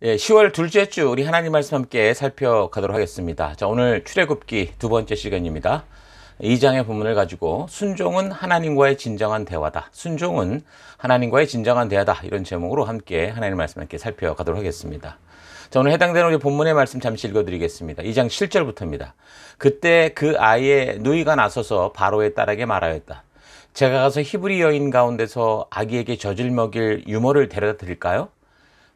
예, 10월 둘째 주 우리 하나님 말씀 함께 살펴가도록 하겠습니다. 자, 오늘 출애굽기 두 번째 시간입니다. 2장의 본문을 가지고 순종은 하나님과의 진정한 대화다. 순종은 하나님과의 진정한 대화다. 이런 제목으로 함께 하나님 말씀 함께 살펴가도록 하겠습니다. 자, 오늘 해당되는 우리 본문의 말씀 잠시 읽어드리겠습니다. 2장 7절부터입니다. 그때 그 아이의 누이가 나서서 바로의 딸에게 말하였다. 제가 가서 히브리 여인 가운데서 아기에게 젖을 먹일 유모를 데려다 드릴까요?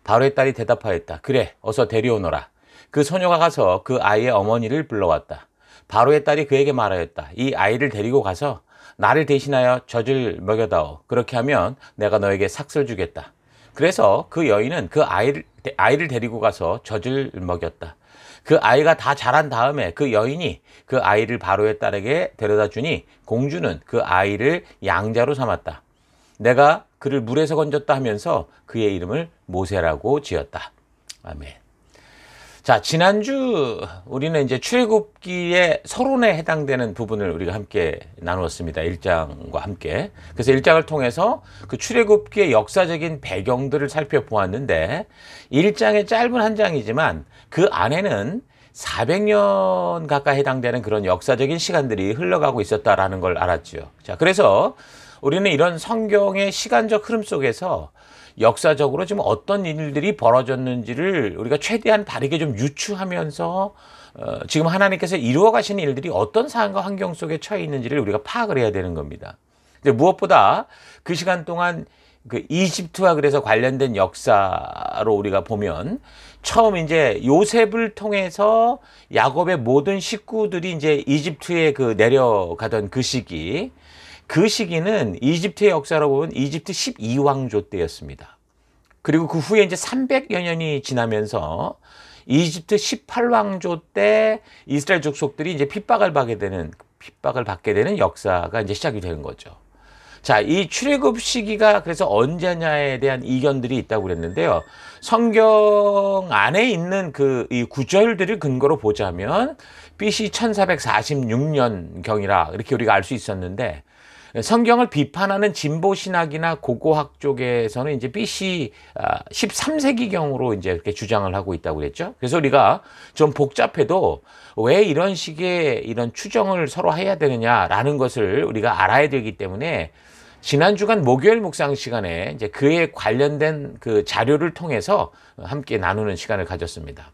바로의 딸이 대답하였다. 그래, 어서 데려오너라. 그 소녀가 가서 그 아이의 어머니를 불러왔다. 바로의 딸이 그에게 말하였다. 이 아이를 데리고 가서 나를 대신하여 젖을 먹여다오. 그렇게 하면 내가 너에게 삭슬 주겠다. 그래서 그 여인은 그 아이를 데리고 가서 젖을 먹였다. 그 아이가 다 자란 다음에 그 여인이 그 아이를 바로의 딸에게 데려다 주니 공주는 그 아이를 양자로 삼았다. 내가 그를 물에서 건졌다 하면서 그의 이름을 모세라고 지었다. 아멘. 자, 지난주 우리는 이제 출애굽기의 서론에 해당되는 부분을 우리가 함께 나누었습니다. 1장과 함께. 그래서 1장을 통해서 그 출애굽기의 역사적인 배경들을 살펴보았는데 1장의 짧은 한 장이지만 그 안에는 400년 가까이 해당되는 그런 역사적인 시간들이 흘러가고 있었다라는 걸 알았죠. 자, 그래서 우리는 이런 성경의 시간적 흐름 속에서 역사적으로 지금 어떤 일들이 벌어졌는지를 우리가 최대한 바르게 좀 유추하면서 지금 하나님께서 이루어 가시는 일들이 어떤 상황과 환경 속에 처해 있는지를 우리가 파악을 해야 되는 겁니다. 근데 무엇보다 그 시간 동안 그 이집트와 그래서 관련된 역사로 우리가 보면 처음 이제 요셉을 통해서 야곱의 모든 식구들이 이제 이집트에 그 내려가던 그 시기, 그 시기는 이집트의 역사로 보면 이집트 12왕조 때였습니다. 그리고 그 후에 이제 300여 년이 지나면서 이집트 18왕조 때 이스라엘 족속들이 이제 핍박을 받게 되는 역사가 이제 시작이 되는 거죠. 자, 이 출애굽 시기가 그래서 언제냐에 대한 이견들이 있다고 그랬는데요. 성경 안에 있는 이 구절들을 근거로 보자면 BC 1446년경이라 이렇게 우리가 알 수 있었는데 성경을 비판하는 진보 신학이나 고고학 쪽에서는 이제 BC 13세기경으로 이제 이렇게 주장을 하고 있다고 그랬죠. 그래서 우리가 좀 복잡해도 왜 이런 식의 이런 추정을 서로 해야 되느냐라는 것을 우리가 알아야 되기 때문에 지난 주간 목요일 묵상 시간에 이제 그에 관련된 그 자료를 통해서 함께 나누는 시간을 가졌습니다.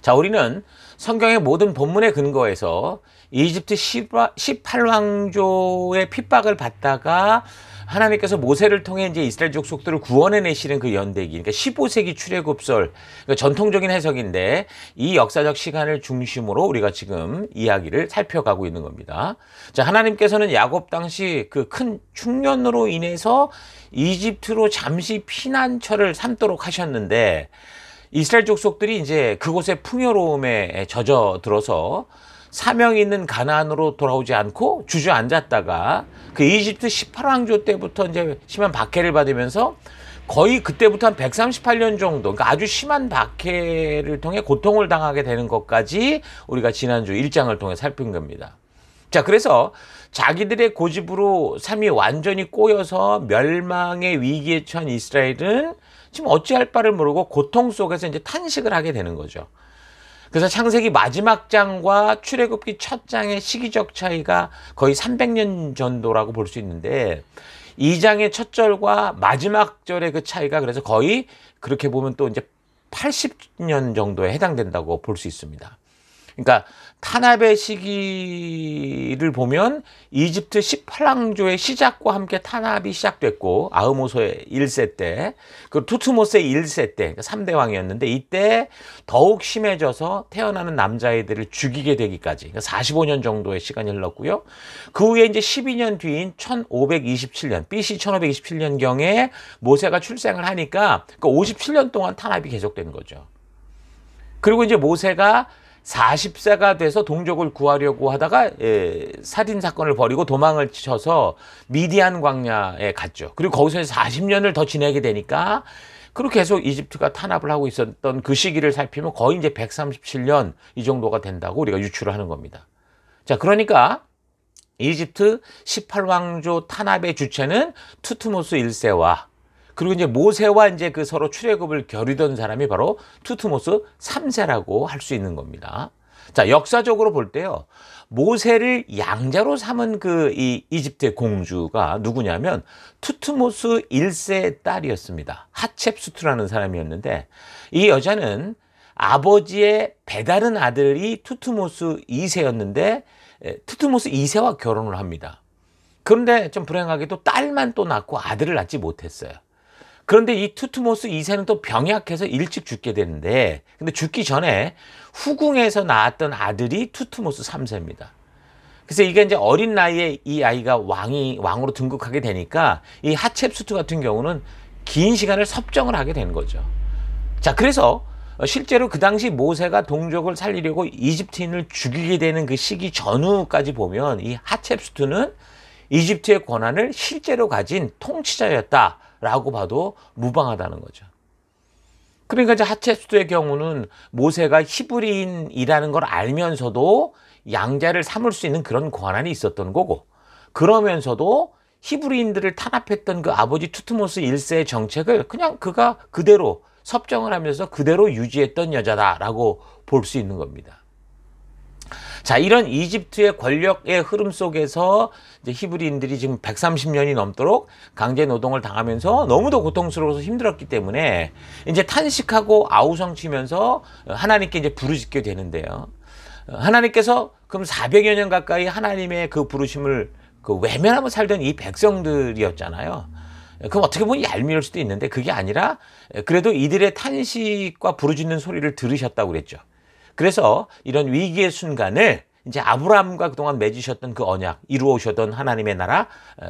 자, 우리는 성경의 모든 본문에 근거해서 이집트 18왕조의 핍박을 받다가 하나님께서 모세를 통해 이제 이스라엘 족속들을 구원해내시는 그 연대기, 그러니까 15세기 출애굽설, 그러니까 전통적인 해석인데 이 역사적 시간을 중심으로 우리가 지금 이야기를 살펴가고 있는 겁니다. 자, 하나님께서는 야곱 당시 그 큰 충년으로 인해서 이집트로 잠시 피난처를 삼도록 하셨는데 이스라엘 족속들이 이제 그곳의 풍요로움에 젖어들어서 사명이 있는 가나안으로 돌아오지 않고 주저앉았다가 그 이집트 18왕조 때부터 이제 심한 박해를 받으면서 거의 그때부터 한 138년 정도, 그러니까 아주 심한 박해를 통해 고통을 당하게 되는 것까지 우리가 지난주 1장을 통해 살핀 겁니다. 자, 그래서 자기들의 고집으로 삶이 완전히 꼬여서 멸망의 위기에 처한 이스라엘은 지금 어찌할 바를 모르고 고통 속에서 이제 탄식을 하게 되는 거죠. 그래서 창세기 마지막 장과 출애굽기 첫 장의 시기적 차이가 거의 300년 정도라고 볼 수 있는데 2장의 첫 절과 마지막 절의 그 차이가 그래서 거의 그렇게 보면 또 이제 80년 정도에 해당된다고 볼 수 있습니다. 그러니까 탄압의 시기를 보면 이집트 18왕조의 시작과 함께 탄압이 시작됐고 아흐모스의 1세 때, 그 투트모스의 1세 때, 그러니까 3대 왕이었는데 이때 더욱 심해져서 태어나는 남자아이들을 죽이게 되기까지, 그러니까 45년 정도의 시간이 흘렀고요. 그 후에 이제 12년 뒤인 1527년, BC 1527년경에 모세가 출생을 하니까 그 57년 동안 탄압이 계속된 거죠. 그리고 이제 모세가 40세가 돼서 동족을 구하려고 하다가 살인 사건을 벌이고 도망을 쳐서 미디안 광야에 갔죠. 그리고 거기서 40년을 더 지내게 되니까 그리고 계속 이집트가 탄압을 하고 있었던 그 시기를 살피면 거의 이제 137년 이 정도가 된다고 우리가 유추를 하는 겁니다. 자, 그러니까 이집트 18왕조 탄압의 주체는 투트모스 1세와 그리고 이제 모세와 이제 그 서로 출애굽을 겨루던 사람이 바로 투트모스 3세라고 할 수 있는 겁니다. 자, 역사적으로 볼 때요. 모세를 양자로 삼은 그 이 이집트의 공주가 누구냐면 투트모스 1세의 딸이었습니다. 하첵수트라는 사람이었는데 이 여자는 아버지의 배다른 아들이 투트모스 2세였는데 투트모스 2세와 결혼을 합니다. 그런데 좀 불행하게도 딸만 또 낳고 아들을 낳지 못했어요. 그런데 이 투트모스 2세는 또 병약해서 일찍 죽게 되는데 근데 죽기 전에 후궁에서 낳았던 아들이 투트모스 3세입니다. 그래서 이게 이제 어린 나이에 이 아이가 왕으로 등극하게 되니까 이 하첵수트 같은 경우는 긴 시간을 섭정을 하게 되는 거죠. 자, 그래서 실제로 그 당시 모세가 동족을 살리려고 이집트인을 죽이게 되는 그 시기 전후까지 보면 이 하첵수트는 이집트의 권한을 실제로 가진 통치자였다라고 봐도 무방하다는 거죠. 그러니까 이제 하첵수트의 경우는 모세가 히브리인이라는 걸 알면서도 양자를 삼을 수 있는 그런 권한이 있었던 거고, 그러면서도 히브리인들을 탄압했던 그 아버지 투트모스 1세의 정책을 그냥 그가 그대로 섭정을 하면서 그대로 유지했던 여자다라고 볼 수 있는 겁니다. 자, 이런 이집트의 권력의 흐름 속에서 이제 히브리인들이 지금 130년이 넘도록 강제 노동을 당하면서 너무도 고통스러워서 힘들었기 때문에 이제 탄식하고 아우성치면서 하나님께 이제 부르짖게 되는데요. 하나님께서 그럼 400여 년 가까이 하나님의 그 부르심을 그 외면하고 살던 이 백성들이었잖아요. 그럼 어떻게 보면 얄미울 수도 있는데 그게 아니라 그래도 이들의 탄식과 부르짖는 소리를 들으셨다고 그랬죠. 그래서 이런 위기의 순간을 이제 아브라함과 그동안 맺으셨던 그 언약, 이루어 오셨던 하나님의 나라,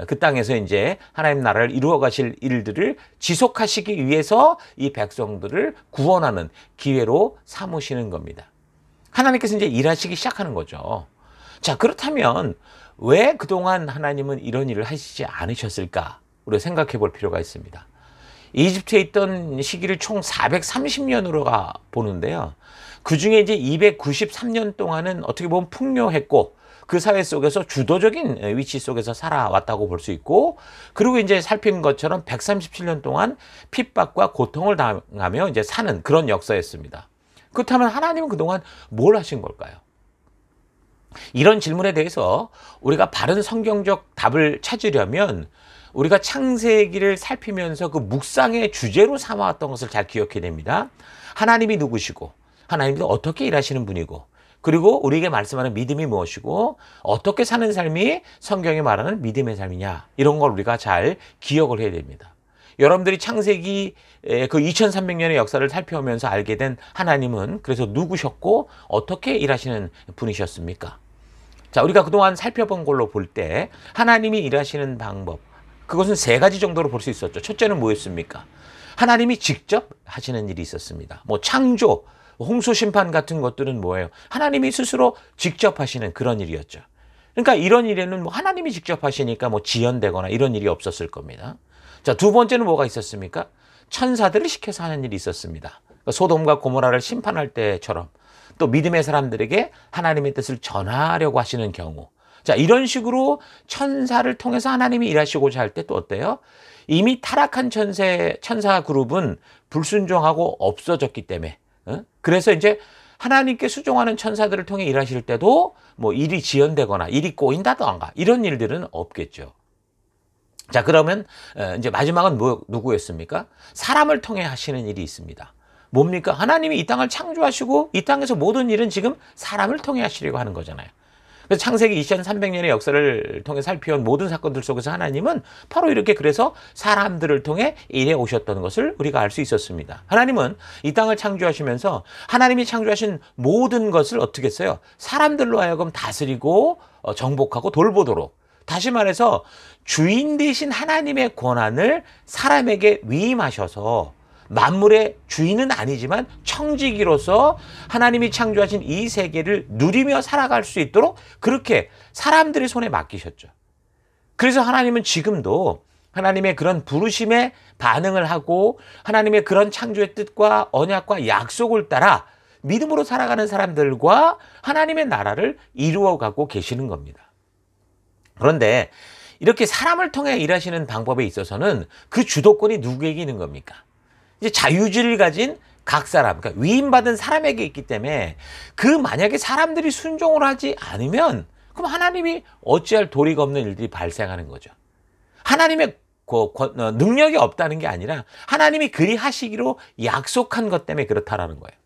그 땅에서 이제 하나님 나라를 이루어 가실 일들을 지속하시기 위해서 이 백성들을 구원하는 기회로 삼으시는 겁니다. 하나님께서 이제 일하시기 시작하는 거죠. 자, 그렇다면 왜 그동안 하나님은 이런 일을 하시지 않으셨을까? 우리가 생각해 볼 필요가 있습니다. 이집트에 있던 시기를 총 430년으로 보는데요. 그 중에 이제 293년 동안은 어떻게 보면 풍요했고 그 사회 속에서 주도적인 위치 속에서 살아왔다고 볼 수 있고, 그리고 이제 살핀 것처럼 137년 동안 핍박과 고통을 당하며 이제 사는 그런 역사였습니다. 그렇다면 하나님은 그동안 뭘 하신 걸까요? 이런 질문에 대해서 우리가 바른 성경적 답을 찾으려면 우리가 창세기를 살피면서 그 묵상의 주제로 삼아왔던 것을 잘 기억해야 됩니다. 하나님이 누구시고 하나님도 어떻게 일하시는 분이고, 그리고 우리에게 말씀하는 믿음이 무엇이고 어떻게 사는 삶이 성경이 말하는 믿음의 삶이냐, 이런 걸 우리가 잘 기억을 해야 됩니다. 여러분들이 창세기 그 2300년의 역사를 살펴오면서 알게 된 하나님은 그래서 누구셨고 어떻게 일하시는 분이셨습니까? 자, 우리가 그동안 살펴본 걸로 볼 때 하나님이 일하시는 방법, 그것은 세 가지 정도로 볼 수 있었죠. 첫째는 뭐였습니까? 하나님이 직접 하시는 일이 있었습니다. 뭐 창조, 홍수 심판 같은 것들은 뭐예요? 하나님이 스스로 직접 하시는 그런 일이었죠. 그러니까 이런 일에는 뭐 하나님이 직접 하시니까 뭐 지연되거나 이런 일이 없었을 겁니다. 자, 두 번째는 뭐가 있었습니까? 천사들을 시켜서 하는 일이 있었습니다. 그러니까 소돔과 고모라를 심판할 때처럼 또 믿음의 사람들에게 하나님의 뜻을 전하려고 하시는 경우, 자, 이런 식으로 천사를 통해서 하나님이 일하시고자 할 때 또 어때요? 이미 타락한 천사 그룹은 불순종하고 없어졌기 때문에, 그래서 이제 하나님께 수종하는 천사들을 통해 일하실 때도 뭐 일이 지연되거나 일이 꼬인다던가 이런 일들은 없겠죠. 자, 그러면 이제 마지막은 누구였습니까? 사람을 통해 하시는 일이 있습니다. 뭡니까? 하나님이 이 땅을 창조하시고 이 땅에서 모든 일은 지금 사람을 통해 하시려고 하는 거잖아요. 그래서 창세기 2300년의 역사를 통해 살펴온 모든 사건들 속에서 하나님은 바로 이렇게 그래서 사람들을 통해 일해 오셨던 것을 우리가 알 수 있었습니다. 하나님은 이 땅을 창조하시면서 하나님이 창조하신 모든 것을 어떻게 했어요? 사람들로 하여금 다스리고 정복하고 돌보도록, 다시 말해서 주인 되신 하나님의 권한을 사람에게 위임하셔서 만물의 주인은 아니지만 청지기로서 하나님이 창조하신 이 세계를 누리며 살아갈 수 있도록 그렇게 사람들의 손에 맡기셨죠. 그래서 하나님은 지금도 하나님의 그런 부르심에 반응을 하고 하나님의 그런 창조의 뜻과 언약과 약속을 따라 믿음으로 살아가는 사람들과 하나님의 나라를 이루어가고 계시는 겁니다. 그런데 이렇게 사람을 통해 일하시는 방법에 있어서는 그 주도권이 누구에게 있는 겁니까? 이제 자유의지를 가진 각 사람, 그러니까 위임받은 사람에게 있기 때문에 그 만약에 사람들이 순종을 하지 않으면 그럼 하나님이 어찌할 도리가 없는 일들이 발생하는 거죠. 하나님의 능력이 없다는 게 아니라 하나님이 그리 하시기로 약속한 것 때문에 그렇다라는 거예요.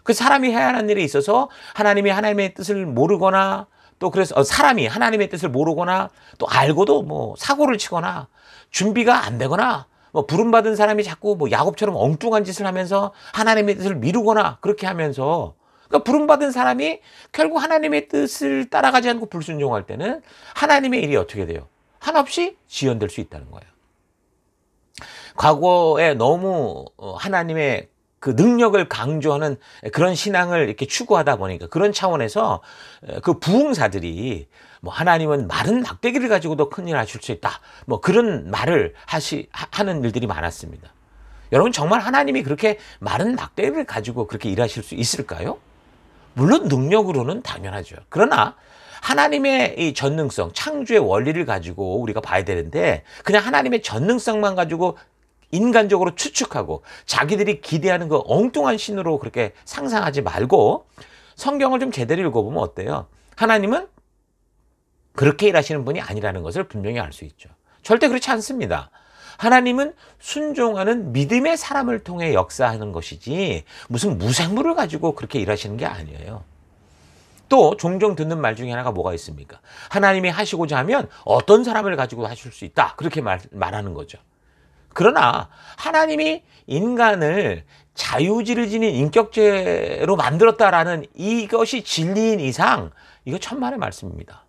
그 사람이 해야 하는 일에 있어서 하나님의 뜻을 모르거나 또 그래서 사람이 하나님의 뜻을 모르거나 또 알고도 뭐 사고를 치거나 준비가 안 되거나 뭐 부름받은 사람이 자꾸 뭐 야곱처럼 엉뚱한 짓을 하면서 하나님의 뜻을 미루거나 그렇게 하면서 그러니까 부름받은 사람이 결국 하나님의 뜻을 따라가지 않고 불순종할 때는 하나님의 일이 어떻게 돼요? 한없이 지연될 수 있다는 거예요. 과거에 너무 하나님의 그 능력을 강조하는 그런 신앙을 이렇게 추구하다 보니까 그런 차원에서 그 부흥사들이 뭐 하나님은 마른 막대기를 가지고도 큰일 하실 수 있다. 뭐 그런 말을 하는 일들이 많았습니다. 여러분 정말 하나님이 그렇게 마른 막대기를 가지고 그렇게 일하실 수 있을까요? 물론 능력으로는 당연하죠. 그러나 하나님의 이 전능성, 창조의 원리를 가지고 우리가 봐야 되는데 그냥 하나님의 전능성만 가지고 인간적으로 추측하고 자기들이 기대하는 그 엉뚱한 신으로 그렇게 상상하지 말고 성경을 좀 제대로 읽어보면 어때요? 하나님은 그렇게 일하시는 분이 아니라는 것을 분명히 알 수 있죠. 절대 그렇지 않습니다. 하나님은 순종하는 믿음의 사람을 통해 역사하는 것이지 무슨 무생물을 가지고 그렇게 일하시는 게 아니에요. 또 종종 듣는 말 중에 하나가 뭐가 있습니까? 하나님이 하시고자 하면 어떤 사람을 가지고 하실 수 있다. 그렇게 말하는 거죠. 그러나 하나님이 인간을 자유의지를 지닌 인격체로 만들었다라는 이것이 진리인 이상 이거 천만의 말씀입니다.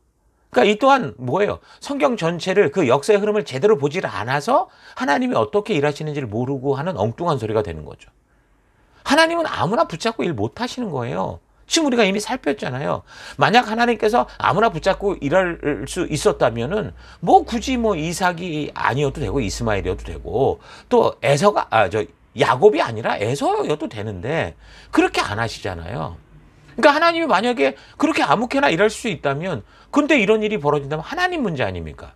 그러니까 이 또한 뭐예요? 성경 전체를 그 역사의 흐름을 제대로 보질 않아서 하나님이 어떻게 일하시는지를 모르고 하는 엉뚱한 소리가 되는 거죠. 하나님은 아무나 붙잡고 일 못 하시는 거예요. 지금 우리가 이미 살폈잖아요. 만약 하나님께서 아무나 붙잡고 일할 수 있었다면은 뭐 굳이 뭐 이삭이 아니어도 되고 이스마엘이어도 되고 또 야곱이 아니라 에서여도 되는데 그렇게 안 하시잖아요. 그러니까 하나님이 만약에 그렇게 아무렇게나 일할 수 있다면 근데 이런 일이 벌어진다면 하나님 문제 아닙니까?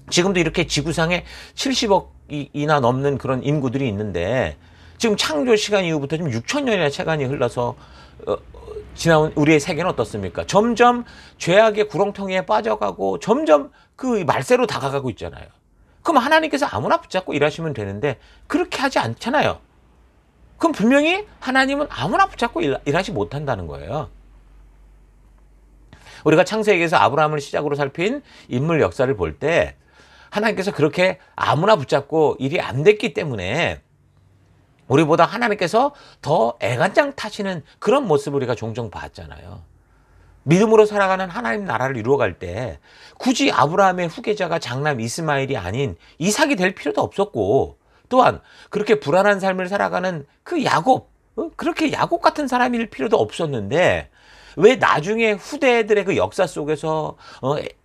지금도 이렇게 지구상에 70억이나 넘는 그런 인구들이 있는데 지금 창조 시간 이후부터 지금 6,000년이나 시간이 흘러서 지나온 우리의 세계는 어떻습니까? 점점 죄악의 구렁텅이에 빠져가고 점점 그 말세로 다가가고 있잖아요. 그럼 하나님께서 아무나 붙잡고 일하시면 되는데 그렇게 하지 않잖아요. 그럼 분명히 하나님은 아무나 붙잡고 일하지 못한다는 거예요. 우리가 창세기에서 아브라함을 시작으로 살핀 인물 역사를 볼 때 하나님께서 그렇게 아무나 붙잡고 일이 안 됐기 때문에 우리보다 하나님께서 더 애간장 타시는 그런 모습을 우리가 종종 봤잖아요. 믿음으로 살아가는 하나님 나라를 이루어갈 때 굳이 아브라함의 후계자가 장남 이스마엘이 아닌 이삭이 될 필요도 없었고 또한 그렇게 불안한 삶을 살아가는 그 야곱, 그렇게 야곱 같은 사람일 필요도 없었는데 왜 나중에 후대들의 그 역사 속에서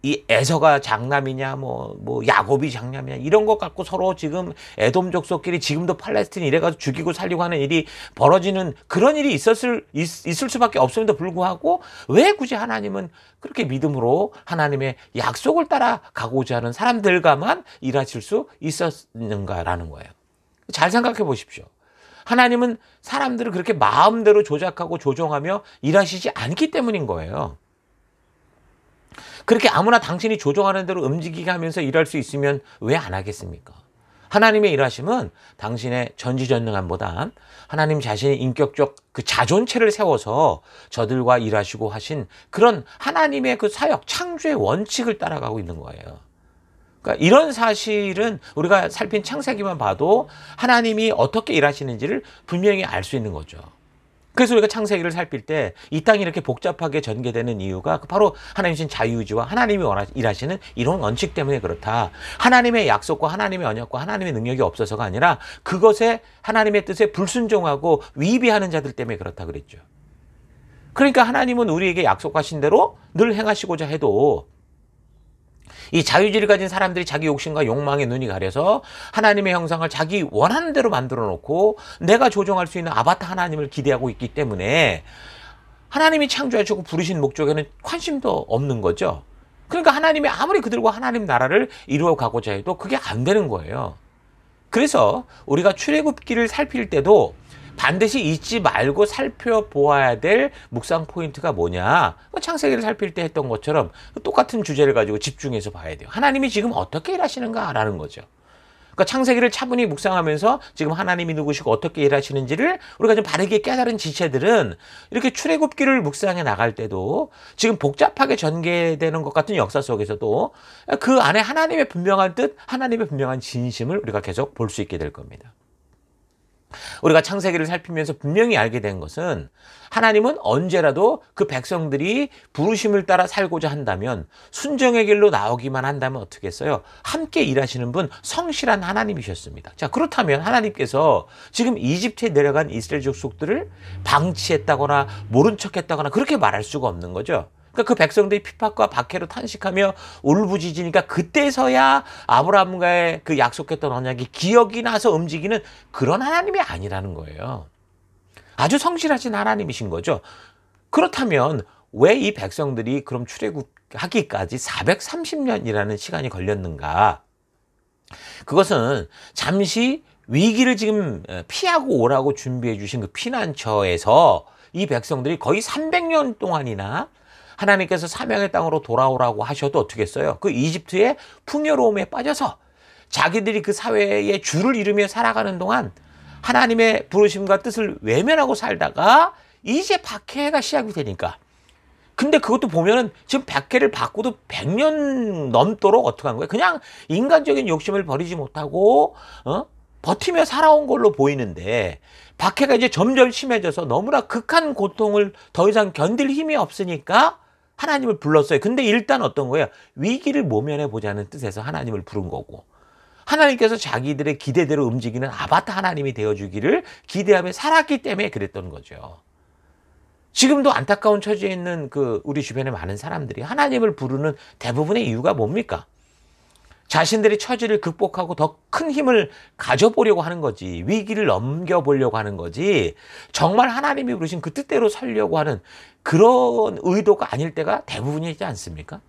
이 에서가 장남이냐 뭐 야곱이 장남이냐 이런 것 갖고 서로 지금 에돔 족속끼리 지금도 팔레스틴 이래가지고 죽이고 살리고 하는 일이 벌어지는 그런 일이 있을 수밖에 없음에도 불구하고 왜 굳이 하나님은 그렇게 믿음으로 하나님의 약속을 따라가고자 하는 사람들과만 일하실 수 있었는가라는 거예요. 잘 생각해 보십시오. 하나님은 사람들을 그렇게 마음대로 조작하고 조종하며 일하시지 않기 때문인 거예요. 그렇게 아무나 당신이 조종하는 대로 움직이게 하면서 일할 수 있으면 왜 안 하겠습니까? 하나님의 일하심은 당신의 전지전능함보다 하나님 자신의 인격적 그 자존체를 세워서 저들과 일하시고 하신 그런 하나님의 그 사역, 창조의 원칙을 따라가고 있는 거예요. 그러니까 이런 사실은 우리가 살핀 창세기만 봐도 하나님이 어떻게 일하시는지를 분명히 알 수 있는 거죠. 그래서 우리가 창세기를 살필 때 이 땅이 이렇게 복잡하게 전개되는 이유가 바로 하나님이신 자유의지와 하나님이 일하시는 이런 원칙 때문에 그렇다. 하나님의 약속과 하나님의 언약과 하나님의 능력이 없어서가 아니라 그것에 하나님의 뜻에 불순종하고 위배하는 자들 때문에 그렇다 그랬죠. 그러니까 하나님은 우리에게 약속하신 대로 늘 행하시고자 해도 이 자유의지를 가진 사람들이 자기 욕심과 욕망에 눈이 가려서 하나님의 형상을 자기 원하는 대로 만들어 놓고 내가 조종할 수 있는 아바타 하나님을 기대하고 있기 때문에 하나님이 창조하시고 부르신 목적에는 관심도 없는 거죠. 그러니까 하나님이 아무리 그들과 하나님 나라를 이루어 가고자 해도 그게 안 되는 거예요. 그래서 우리가 출애굽기를 살필 때도 반드시 잊지 말고 살펴보아야 될 묵상 포인트가 뭐냐. 창세기를 살필 때 했던 것처럼 똑같은 주제를 가지고 집중해서 봐야 돼요. 하나님이 지금 어떻게 일하시는가라는 거죠. 그러니까 창세기를 차분히 묵상하면서 지금 하나님이 누구시고 어떻게 일하시는지를 우리가 좀 바르게 깨달은 지체들은 이렇게 출애굽기를 묵상해 나갈 때도 지금 복잡하게 전개되는 것 같은 역사 속에서도 그 안에 하나님의 분명한 뜻, 하나님의 분명한 진심을 우리가 계속 볼 수 있게 될 겁니다. 우리가 창세기를 살피면서 분명히 알게 된 것은 하나님은 언제라도 그 백성들이 부르심을 따라 살고자 한다면, 순종의 길로 나오기만 한다면 어떻게 했어요? 함께 일하시는 분, 성실한 하나님이셨습니다. 자, 그렇다면 하나님께서 지금 이집트에 내려간 이스라엘 족속들을 방치했다거나 모른 척했다거나 그렇게 말할 수가 없는 거죠. 그러니까 그 백성들이 핍박과 박해로 탄식하며 울부짖으니까 그때서야 아브라함과의 그 약속했던 언약이 기억이 나서 움직이는 그런 하나님이 아니라는 거예요. 아주 성실하신 하나님이신 거죠. 그렇다면 왜 이 백성들이 그럼 출애굽하기까지 430년이라는 시간이 걸렸는가? 그것은 잠시 위기를 지금 피하고 오라고 준비해 주신 그 피난처에서 이 백성들이 거의 300년 동안이나 하나님께서 사명의 땅으로 돌아오라고 하셔도 어떻게 했어요? 그 이집트의 풍요로움에 빠져서 자기들이 그 사회의 주를 이루며 살아가는 동안 하나님의 부르심과 뜻을 외면하고 살다가 이제 박해가 시작이 되니까. 근데 그것도 보면은 지금 박해를 받고도 100년 넘도록 어떻게 한 거예요? 그냥 인간적인 욕심을 버리지 못하고 버티며 살아온 걸로 보이는데, 박해가 이제 점점 심해져서 너무나 극한 고통을 더 이상 견딜 힘이 없으니까 하나님을 불렀어요. 근데 일단 어떤 거예요? 위기를 모면해 보자는 뜻에서 하나님을 부른 거고, 하나님께서 자기들의 기대대로 움직이는 아바타 하나님이 되어주기를 기대하며 살았기 때문에 그랬던 거죠. 지금도 안타까운 처지에 있는 우리 주변에 많은 사람들이 하나님을 부르는 대부분의 이유가 뭡니까? 자신들의 처지를 극복하고 더 큰 힘을 가져보려고 하는 거지, 위기를 넘겨보려고 하는 거지, 정말 하나님이 부르신 그 뜻대로 살려고 하는 그런 의도가 아닐 때가 대부분이지 않습니까?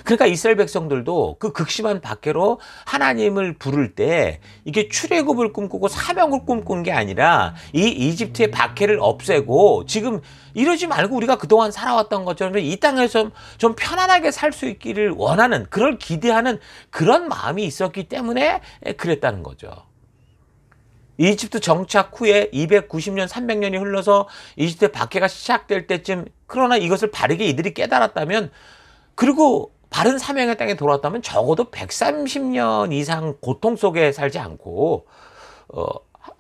그러니까 이스라엘 백성들도 그 극심한 박해로 하나님을 부를 때 이게 출애굽을 꿈꾸고 사명을 꿈꾼 게 아니라 이 이집트의 박해를 없애고 지금 이러지 말고 우리가 그동안 살아왔던 것처럼 이 땅에서 좀 편안하게 살 수 있기를 원하는, 그걸 기대하는 그런 마음이 있었기 때문에 그랬다는 거죠. 이집트 정착 후에 290년, 300년이 흘러서 이집트의 박해가 시작될 때쯤, 그러나 이것을 바르게 이들이 깨달았다면, 그리고 바른 사명의 땅에 돌아왔다면 적어도 130년 이상 고통 속에 살지 않고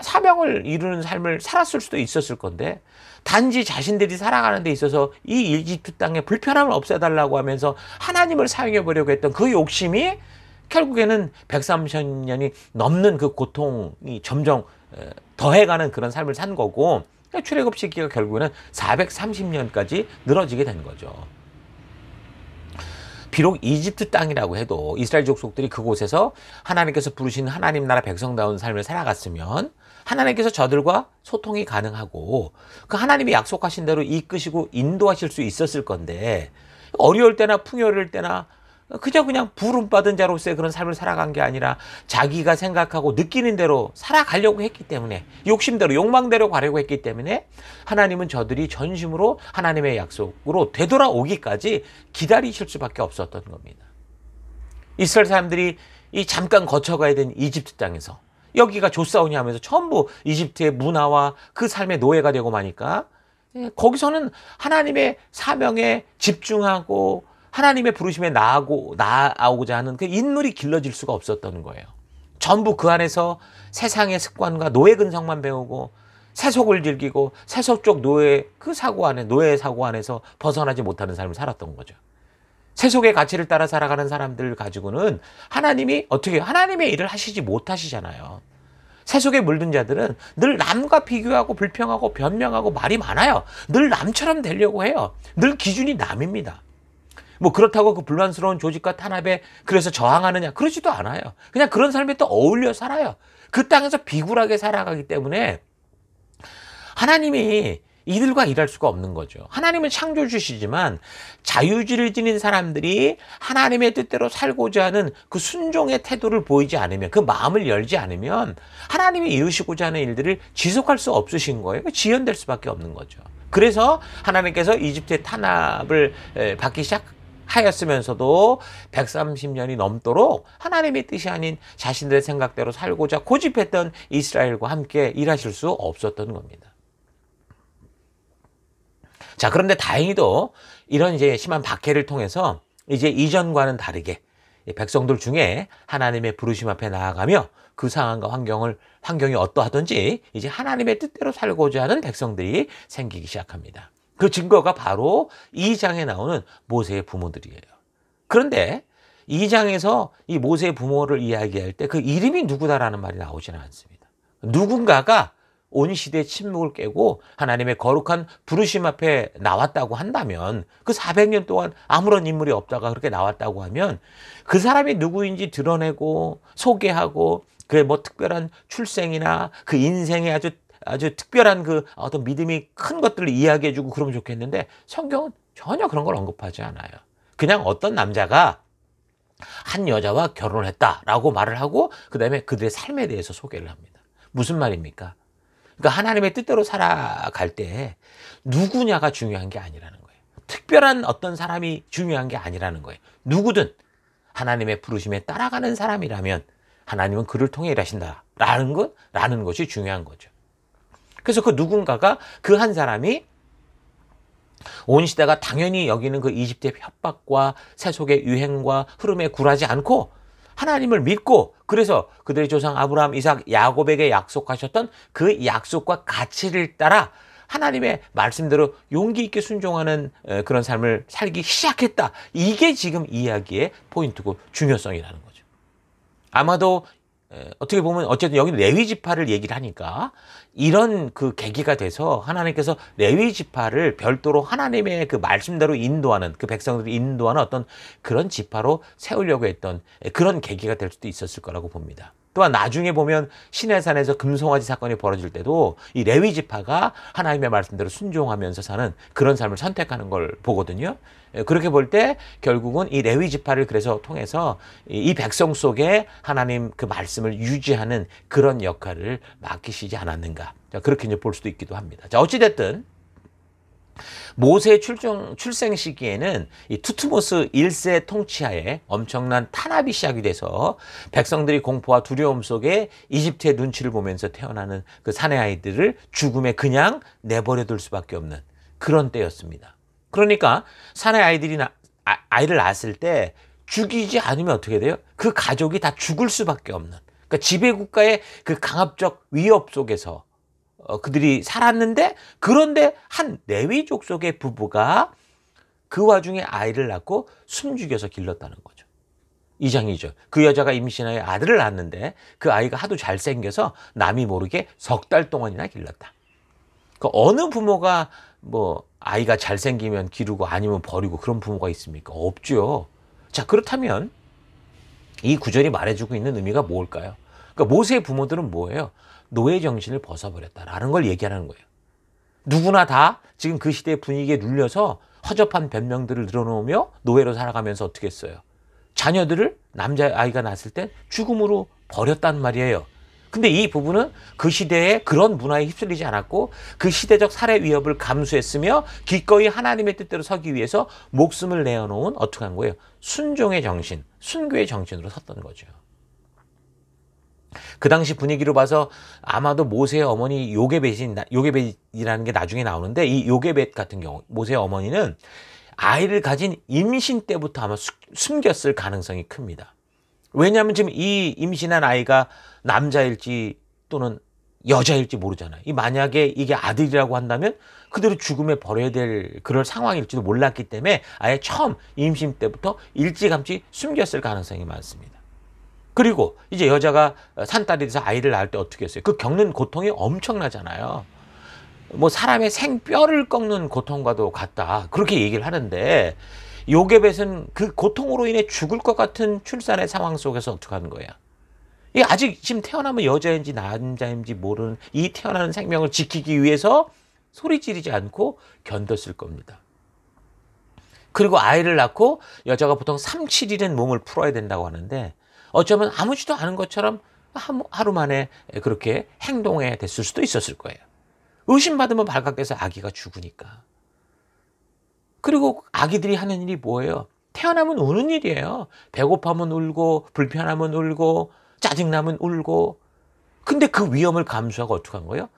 사명을 이루는 삶을 살았을 수도 있었을 건데, 단지 자신들이 살아가는 데 있어서 이 이집트 땅의 불편함을 없애달라고 하면서 하나님을 사용해 보려고 했던 그 욕심이 결국에는 130년이 넘는 그 고통이 점점 더해가는 그런 삶을 산 거고, 출애굽 시기가 결국에는 430년까지 늘어지게 된 거죠. 비록 이집트 땅이라고 해도 이스라엘 족속들이 그곳에서 하나님께서 부르신 하나님 나라 백성다운 삶을 살아갔으면 하나님께서 저들과 소통이 가능하고 그 하나님이 약속하신 대로 이끄시고 인도하실 수 있었을 건데, 어려울 때나 풍요로울 때나 그냥 부름받은 자로서의 그런 삶을 살아간 게 아니라 자기가 생각하고 느끼는 대로 살아가려고 했기 때문에, 욕심대로 욕망대로 가려고 했기 때문에 하나님은 저들이 전심으로 하나님의 약속으로 되돌아오기까지 기다리실 수밖에 없었던 겁니다. 이스라엘 사람들이 이 잠깐 거쳐가야 된 이집트 땅에서 여기가 좋사오냐 하면서 전부 이집트의 문화와 그 삶의 노예가 되고 마니까 거기서는 하나님의 사명에 집중하고 하나님의 부르심에 나아오고자 하는 그 인물이 길러질 수가 없었던 거예요. 전부 그 안에서 세상의 습관과 노예 근성만 배우고 세속을 즐기고 세속적 노예 사고 안에서 벗어나지 못하는 삶을 살았던 거죠. 세속의 가치를 따라 살아가는 사람들 가지고는 하나님이 어떻게 하나님의 일을 하시지 못하시잖아요. 세속에 물든 자들은 늘 남과 비교하고 불평하고 변명하고 말이 많아요. 늘 남처럼 되려고 해요. 늘 기준이 남입니다. 뭐 그렇다고 그 불만스러운 조직과 탄압에 그래서 저항하느냐? 그러지도 않아요. 그냥 그런 삶에 또 어울려 살아요. 그 땅에서 비굴하게 살아가기 때문에 하나님이 이들과 일할 수가 없는 거죠. 하나님은 창조주시지만 자유의지를 지닌 사람들이 하나님의 뜻대로 살고자 하는 그 순종의 태도를 보이지 않으면, 그 마음을 열지 않으면 하나님이 이루시고자 하는 일들을 지속할 수 없으신 거예요. 지연될 수밖에 없는 거죠. 그래서 하나님께서 이집트의 탄압을 받기 시작하였으면서도 130년이 넘도록 하나님의 뜻이 아닌 자신들의 생각대로 살고자 고집했던 이스라엘과 함께 일하실 수 없었던 겁니다. 자, 그런데 다행히도 이런 이제 심한 박해를 통해서 이제 이전과는 다르게 백성들 중에 하나님의 부르심 앞에 나아가며 그 상황과 환경이 어떠하든지 이제 하나님의 뜻대로 살고자 하는 백성들이 생기기 시작합니다. 그 증거가 바로 2장에 나오는 모세의 부모들이에요. 그런데 2장에서 이 모세의 부모를 이야기할 때 그 이름이 누구다라는 말이 나오지는 않습니다. 누군가가 온 시대의 침묵을 깨고 하나님의 거룩한 부르심 앞에 나왔다고 한다면, 그 400년 동안 아무런 인물이 없다가 그렇게 나왔다고 하면 그 사람이 누구인지 드러내고 소개하고 그의 뭐 특별한 출생이나 그 인생의 아주 특별한 그 어떤 믿음이 큰 것들을 이야기해주고 그러면 좋겠는데, 성경은 전혀 그런 걸 언급하지 않아요. 그냥 어떤 남자가 한 여자와 결혼을 했다라고 말을 하고 그 다음에 그들의 삶에 대해서 소개를 합니다. 무슨 말입니까? 그러니까 하나님의 뜻대로 살아갈 때 누구냐가 중요한 게 아니라는 거예요. 특별한 어떤 사람이 중요한 게 아니라는 거예요. 누구든 하나님의 부르심에 따라가는 사람이라면 하나님은 그를 통해 일하신다라는 것이 중요한 거죠. 그래서 그 누군가가, 그 한 사람이 온 시대가 당연히 여기는 그 이집트의 협박과 세속의 유행과 흐름에 굴하지 않고 하나님을 믿고, 그래서 그들의 조상 아브라함, 이삭, 야곱에게 약속하셨던 그 약속과 가치를 따라 하나님의 말씀대로 용기 있게 순종하는 그런 삶을 살기 시작했다. 이게 지금 이야기의 포인트고 중요성이라는 거죠. 아마도 어떻게 보면 어쨌든 여기 레위 지파를 얘기를 하니까 이런 그 계기가 돼서 하나님께서 레위 지파를 별도로 하나님의 그 말씀대로 인도하는, 그 백성들을 인도하는 어떤 그런 지파로 세우려고 했던 그런 계기가 될 수도 있었을 거라고 봅니다. 또한 나중에 보면 시내산에서 금송아지 사건이 벌어질 때도 이 레위 지파가 하나님의 말씀대로 순종하면서 사는 그런 삶을 선택하는 걸 보거든요. 그렇게 볼 때 결국은 이 레위 지파를 그래서 통해서 이 백성 속에 하나님 그 말씀을 유지하는 그런 역할을 맡기시지 않았는가. 자, 그렇게 이제 볼 수도 있기도 합니다. 자, 어찌됐든 모세의 출생 시기에는 이 투트모스 1세 통치하에 엄청난 탄압이 시작이 돼서 백성들이 공포와 두려움 속에 이집트의 눈치를 보면서 태어나는 그 사내 아이들을 죽음에 그냥 내버려둘 수밖에 없는 그런 때였습니다. 그러니까 사내 아이를 낳았을 때 죽이지 않으면 어떻게 돼요? 그 가족이 다 죽을 수밖에 없는, 그러니까 지배국가의 그 강압적 위협 속에서 그들이 살았는데, 그런데 한 레위족 속의 부부가 그 와중에 아이를 낳고 숨죽여서 길렀다는 거죠. 2장 2절. 그 여자가 임신하여 아들을 낳았는데 그 아이가 하도 잘생겨서 남이 모르게 3달 동안이나 길렀다. 그 어느 부모가 뭐 아이가 잘생기면 기르고 아니면 버리고 그런 부모가 있습니까? 없죠. 자, 그렇다면 이 구절이 말해주고 있는 의미가 뭘까요? 그러니까 모세의 부모들은 뭐예요? 노예 정신을 벗어버렸다라는 걸 얘기하는 거예요. 누구나 다 지금 그 시대의 분위기에 눌려서 허접한 변명들을 늘어놓으며 노예로 살아가면서 어떻게 했어요? 자녀들을 남자아이가 낳았을 때 죽음으로 버렸단 말이에요. 근데 이 부부는 그 시대에 그런 문화에 휩쓸리지 않았고 그 시대적 살해 위협을 감수했으며 기꺼이 하나님의 뜻대로 서기 위해서 목숨을 내어놓은 어떻게 한 거예요? 순종의 정신, 순교의 정신으로 섰던 거죠. 그 당시 분위기로 봐서 아마도 모세의 어머니 요게벳이라는 게 나중에 나오는데, 이 요게벳 같은 경우 모세의 어머니는 아이를 가진 임신 때부터 아마 숨겼을 가능성이 큽니다. 왜냐하면 지금 이 임신한 아이가 남자일지 또는 여자일지 모르잖아요. 만약에 이게 아들이라고 한다면 그대로 죽음에 버려야 될 그럴 상황일지도 몰랐기 때문에 아예 처음 임신 때부터 일찌감치 숨겼을 가능성이 많습니다. 그리고 이제 여자가 산딸이 돼서 아이를 낳을 때 어떻게 했어요? 그 겪는 고통이 엄청나잖아요. 뭐 사람의 생뼈를 꺾는 고통과도 같다, 그렇게 얘기를 하는데, 요게벳은 그 고통으로 인해 죽을 것 같은 출산의 상황 속에서 어떻게 하는 거야? 이 아직 지금 태어나면 여자인지 남자인지 모르는 이 태어나는 생명을 지키기 위해서 소리 지르지 않고 견뎠을 겁니다. 그리고 아이를 낳고 여자가 보통 3, 7일은 몸을 풀어야 된다고 하는데 어쩌면 아무지도 않은 것처럼 하루 만에 그렇게 행동해 됐을 수도 있었을 거예요. 의심받으면 발각돼서 아기가 죽으니까. 그리고 아기들이 하는 일이 뭐예요? 태어나면 우는 일이에요. 배고파면 울고, 불편하면 울고, 짜증나면 울고. 근데 그 위험을 감수하고 어떻게 한 거예요?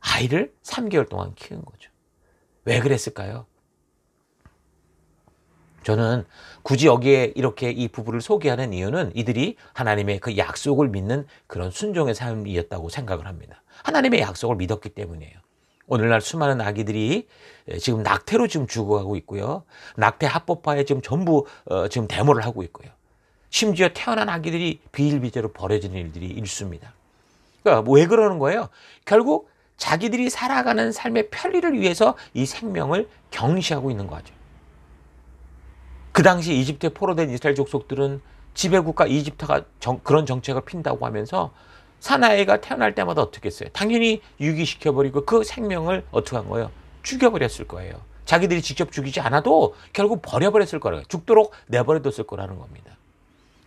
아이를 3개월 동안 키운 거죠. 왜 그랬을까요? 저는 굳이 여기에 이렇게 이 부부를 소개하는 이유는 이들이 하나님의 그 약속을 믿는 그런 순종의 삶이었다고 생각을 합니다. 하나님의 약속을 믿었기 때문이에요. 오늘날 수많은 아기들이 지금 낙태로 지금 죽어가고 있고요. 낙태 합법화에 지금 전부 지금 데모를 하고 있고요. 심지어 태어난 아기들이 비일비재로 버려지는 일들이 일수입니다. 그러니까 왜 그러는 거예요? 결국 자기들이 살아가는 삶의 편리를 위해서 이 생명을 경시하고 있는 거죠. 그 당시 이집트에 포로된 이스라엘 족속들은 지배국가 이집트가 그런 정책을 핀다고 하면서 사나이가 태어날 때마다 어떻게 했어요? 당연히 유기시켜버리고 그 생명을 어떻게 한 거예요? 죽여버렸을 거예요. 자기들이 직접 죽이지 않아도 결국 버려버렸을 거라고요. 죽도록 내버려뒀을 거라는 겁니다.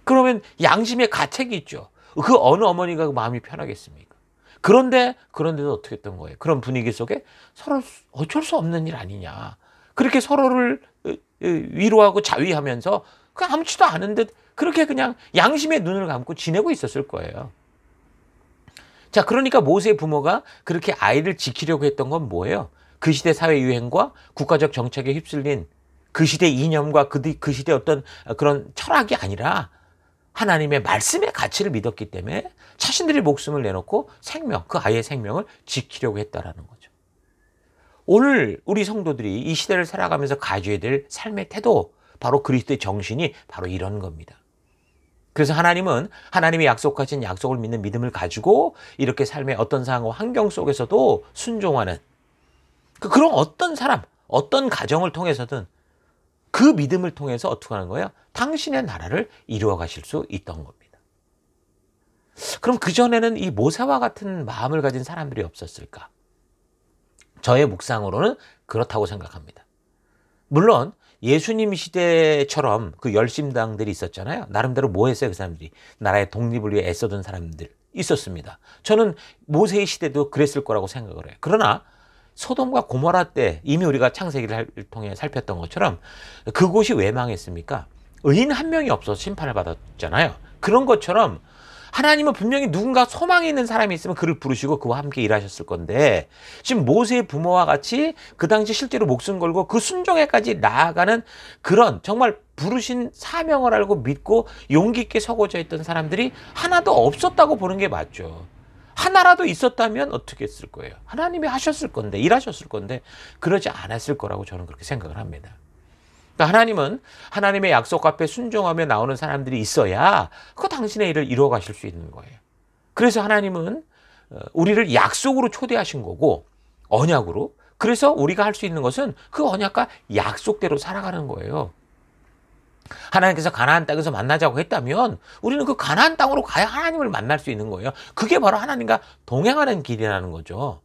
그러면 양심의 가책이 있죠. 그 어느 어머니가 그 마음이 편하겠습니까? 그런데도 어떻게 했던 거예요? 그런 분위기 속에 서로 어쩔 수 없는 일 아니냐. 그렇게 서로를 위로하고 자위하면서 그 아무렇지도 않은 듯 그렇게 그냥 양심의 눈을 감고 지내고 있었을 거예요. 자, 그러니까 모세의 부모가 그렇게 아이를 지키려고 했던 건 뭐예요? 그 시대 사회 유행과 국가적 정책에 휩쓸린 그 시대 이념과 그 시대 어떤 그런 철학이 아니라 하나님의 말씀의 가치를 믿었기 때문에 자신들의 목숨을 내놓고 그 아이의 생명을 지키려고 했다라는 거죠. 오늘 우리 성도들이 이 시대를 살아가면서 가져야 될 삶의 태도, 바로 그리스도의 정신이 바로 이런 겁니다. 그래서 하나님은 하나님이 약속하신 약속을 믿는 믿음을 가지고 이렇게 삶의 어떤 상황과 환경 속에서도 순종하는 그런 어떤 사람, 어떤 가정을 통해서든 그 믿음을 통해서 어떻게 하는 거예요? 당신의 나라를 이루어 가실 수 있던 겁니다. 그럼 그전에는 이 모세와 같은 마음을 가진 사람들이 없었을까? 저의 묵상으로는 그렇다고 생각합니다. 물론 예수님 시대처럼 그 열심당들이 있었잖아요. 나름대로 뭐 했어요? 그 사람들이 나라의 독립을 위해 애써던 사람들 있었습니다. 저는 모세의 시대도 그랬을 거라고 생각을 해요. 그러나 소돔과 고모라 때 이미 우리가 창세기를 통해 살폈던 것처럼 그곳이 왜 망했습니까? 의인 한 명이 없어서 심판을 받았잖아요. 그런 것처럼 하나님은 분명히 누군가 소망이 있는 사람이 있으면 그를 부르시고 그와 함께 일하셨을 건데 지금 모세의 부모와 같이 그 당시 실제로 목숨 걸고 그 순종에까지 나아가는 그런 정말 부르신 사명을 알고 믿고 용기 있게 서고자 했던 사람들이 하나도 없었다고 보는 게 맞죠. 하나라도 있었다면 어떻게 했을 거예요? 하나님이 하셨을 건데, 일하셨을 건데 그러지 않았을 거라고 저는 그렇게 생각을 합니다. 그러니까 하나님은 하나님의 약속 앞에 순종하며 나오는 사람들이 있어야 그 당신의 일을 이루어 가실 수 있는 거예요. 그래서 하나님은 우리를 약속으로 초대하신 거고 언약으로, 그래서 우리가 할 수 있는 것은 그 언약과 약속대로 살아가는 거예요. 하나님께서 가나안 땅에서 만나자고 했다면 우리는 그 가나안 땅으로 가야 하나님을 만날 수 있는 거예요. 그게 바로 하나님과 동행하는 길이라는 거죠.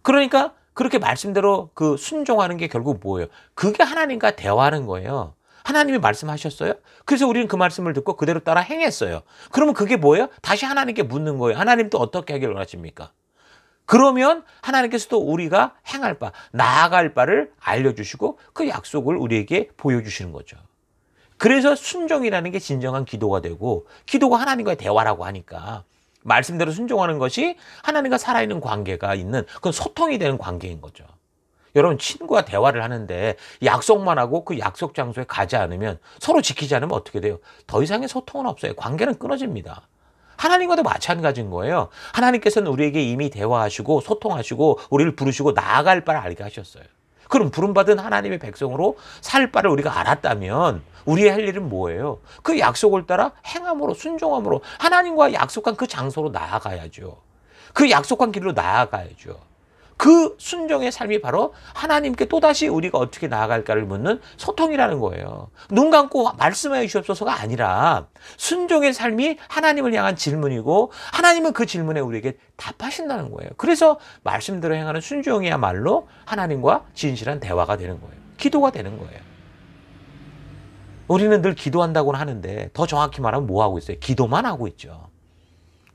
그러니까 그렇게 말씀대로 그 순종하는 게 결국 뭐예요? 그게 하나님과 대화하는 거예요. 하나님이 말씀하셨어요? 그래서 우리는 그 말씀을 듣고 그대로 따라 행했어요. 그러면 그게 뭐예요? 다시 하나님께 묻는 거예요. 하나님 또 어떻게 하길 원하십니까? 그러면 하나님께서도 우리가 행할 바, 나아갈 바를 알려주시고 그 약속을 우리에게 보여주시는 거죠. 그래서 순종이라는 게 진정한 기도가 되고, 기도가 하나님과의 대화라고 하니까 말씀대로 순종하는 것이 하나님과 살아있는 관계가 있는 그건 소통이 되는 관계인 거죠. 여러분, 친구와 대화를 하는데 약속만 하고 그 약속 장소에 가지 않으면, 서로 지키지 않으면 어떻게 돼요? 더 이상의 소통은 없어요. 관계는 끊어집니다. 하나님과도 마찬가지인 거예요. 하나님께서는 우리에게 이미 대화하시고 소통하시고 우리를 부르시고 나아갈 바를 알게 하셨어요. 그럼 부름받은 하나님의 백성으로 살 바를 우리가 알았다면 우리의 할 일은 뭐예요? 그 약속을 따라 행함으로, 순종함으로 하나님과 약속한 그 장소로 나아가야죠. 그 약속한 길로 나아가야죠. 그 순종의 삶이 바로 하나님께 또다시 우리가 어떻게 나아갈까를 묻는 소통이라는 거예요. 눈 감고 말씀하여 주옵소서가 아니라 순종의 삶이 하나님을 향한 질문이고 하나님은 그 질문에 우리에게 답하신다는 거예요. 그래서 말씀대로 행하는 순종이야말로 하나님과 진실한 대화가 되는 거예요. 기도가 되는 거예요. 우리는 늘 기도한다고는 하는데 더 정확히 말하면 뭐 하고 있어요? 기도만 하고 있죠.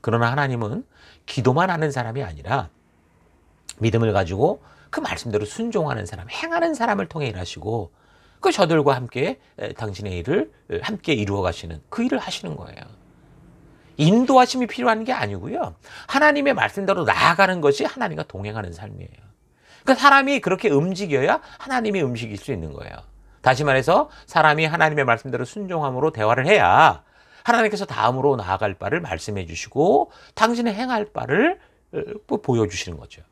그러나 하나님은 기도만 하는 사람이 아니라 믿음을 가지고 그 말씀대로 순종하는 사람, 행하는 사람을 통해 일하시고 그 저들과 함께 당신의 일을 함께 이루어 가시는 그 일을 하시는 거예요. 인도하심이 필요한 게 아니고요. 하나님의 말씀대로 나아가는 것이 하나님과 동행하는 삶이에요. 그러니까 사람이 그렇게 움직여야 하나님이 움직일 수 있는 거예요. 다시 말해서 사람이 하나님의 말씀대로 순종함으로 대화를 해야 하나님께서 다음으로 나아갈 바를 말씀해 주시고 당신의 행할 바를 보여주시는 거죠.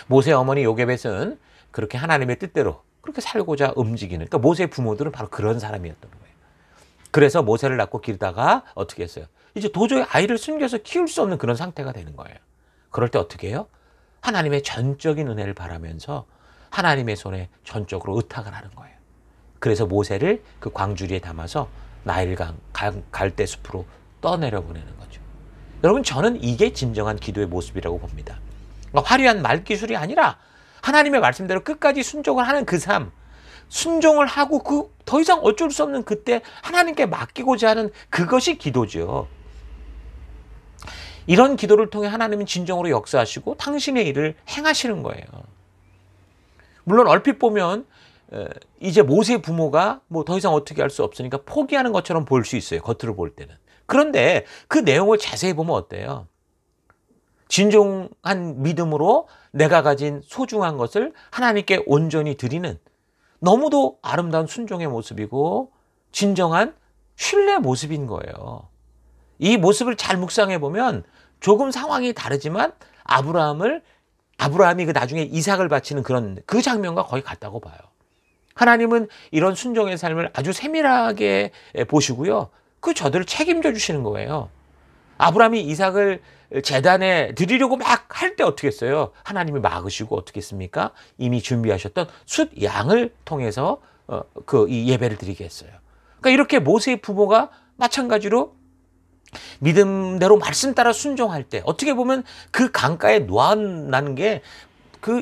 모세의 어머니 요게벳은 그렇게 하나님의 뜻대로 그렇게 살고자 움직이는, 그러니까 모세의 부모들은 바로 그런 사람이었던 거예요. 그래서 모세를 낳고 기르다가 어떻게 했어요? 이제 도저히 아이를 숨겨서 키울 수 없는 그런 상태가 되는 거예요. 그럴 때 어떻게 해요? 하나님의 전적인 은혜를 바라면서 하나님의 손에 전적으로 의탁을 하는 거예요. 그래서 모세를 그 광주리에 담아서 나일강 갈대 숲으로 떠내려 보내는 거죠. 여러분, 저는 이게 진정한 기도의 모습이라고 봅니다. 그러니까 화려한 말기술이 아니라 하나님의 말씀대로 끝까지 순종을 하는 그 삶, 순종을 하고 그 더 이상 어쩔 수 없는 그때 하나님께 맡기고자 하는 그것이 기도죠. 이런 기도를 통해 하나님은 진정으로 역사하시고 당신의 일을 행하시는 거예요. 물론 얼핏 보면 이제 모세의 부모가 뭐 더 이상 어떻게 할 수 없으니까 포기하는 것처럼 보일 수 있어요. 겉으로 볼 때는. 그런데 그 내용을 자세히 보면 어때요? 진정한 믿음으로 내가 가진 소중한 것을 하나님께 온전히 드리는 너무도 아름다운 순종의 모습이고 진정한 신뢰의 모습인 거예요. 이 모습을 잘 묵상해 보면 조금 상황이 다르지만 아브라함이 그 나중에 이삭을 바치는 그런 그 장면과 거의 같다고 봐요. 하나님은 이런 순종의 삶을 아주 세밀하게 보시고요. 그 저들을 책임져 주시는 거예요. 아브라함이 이삭을 제단에 드리려고 막 할 때 어떻게 했어요? 하나님이 막으시고 어떻게 했습니까? 이미 준비하셨던 숫 양을 통해서 이 예배를 드리게 했어요. 그러니까 이렇게 모세의 부모가 마찬가지로 믿음대로 말씀 따라 순종할 때 어떻게 보면 그 강가에 놓아나는 게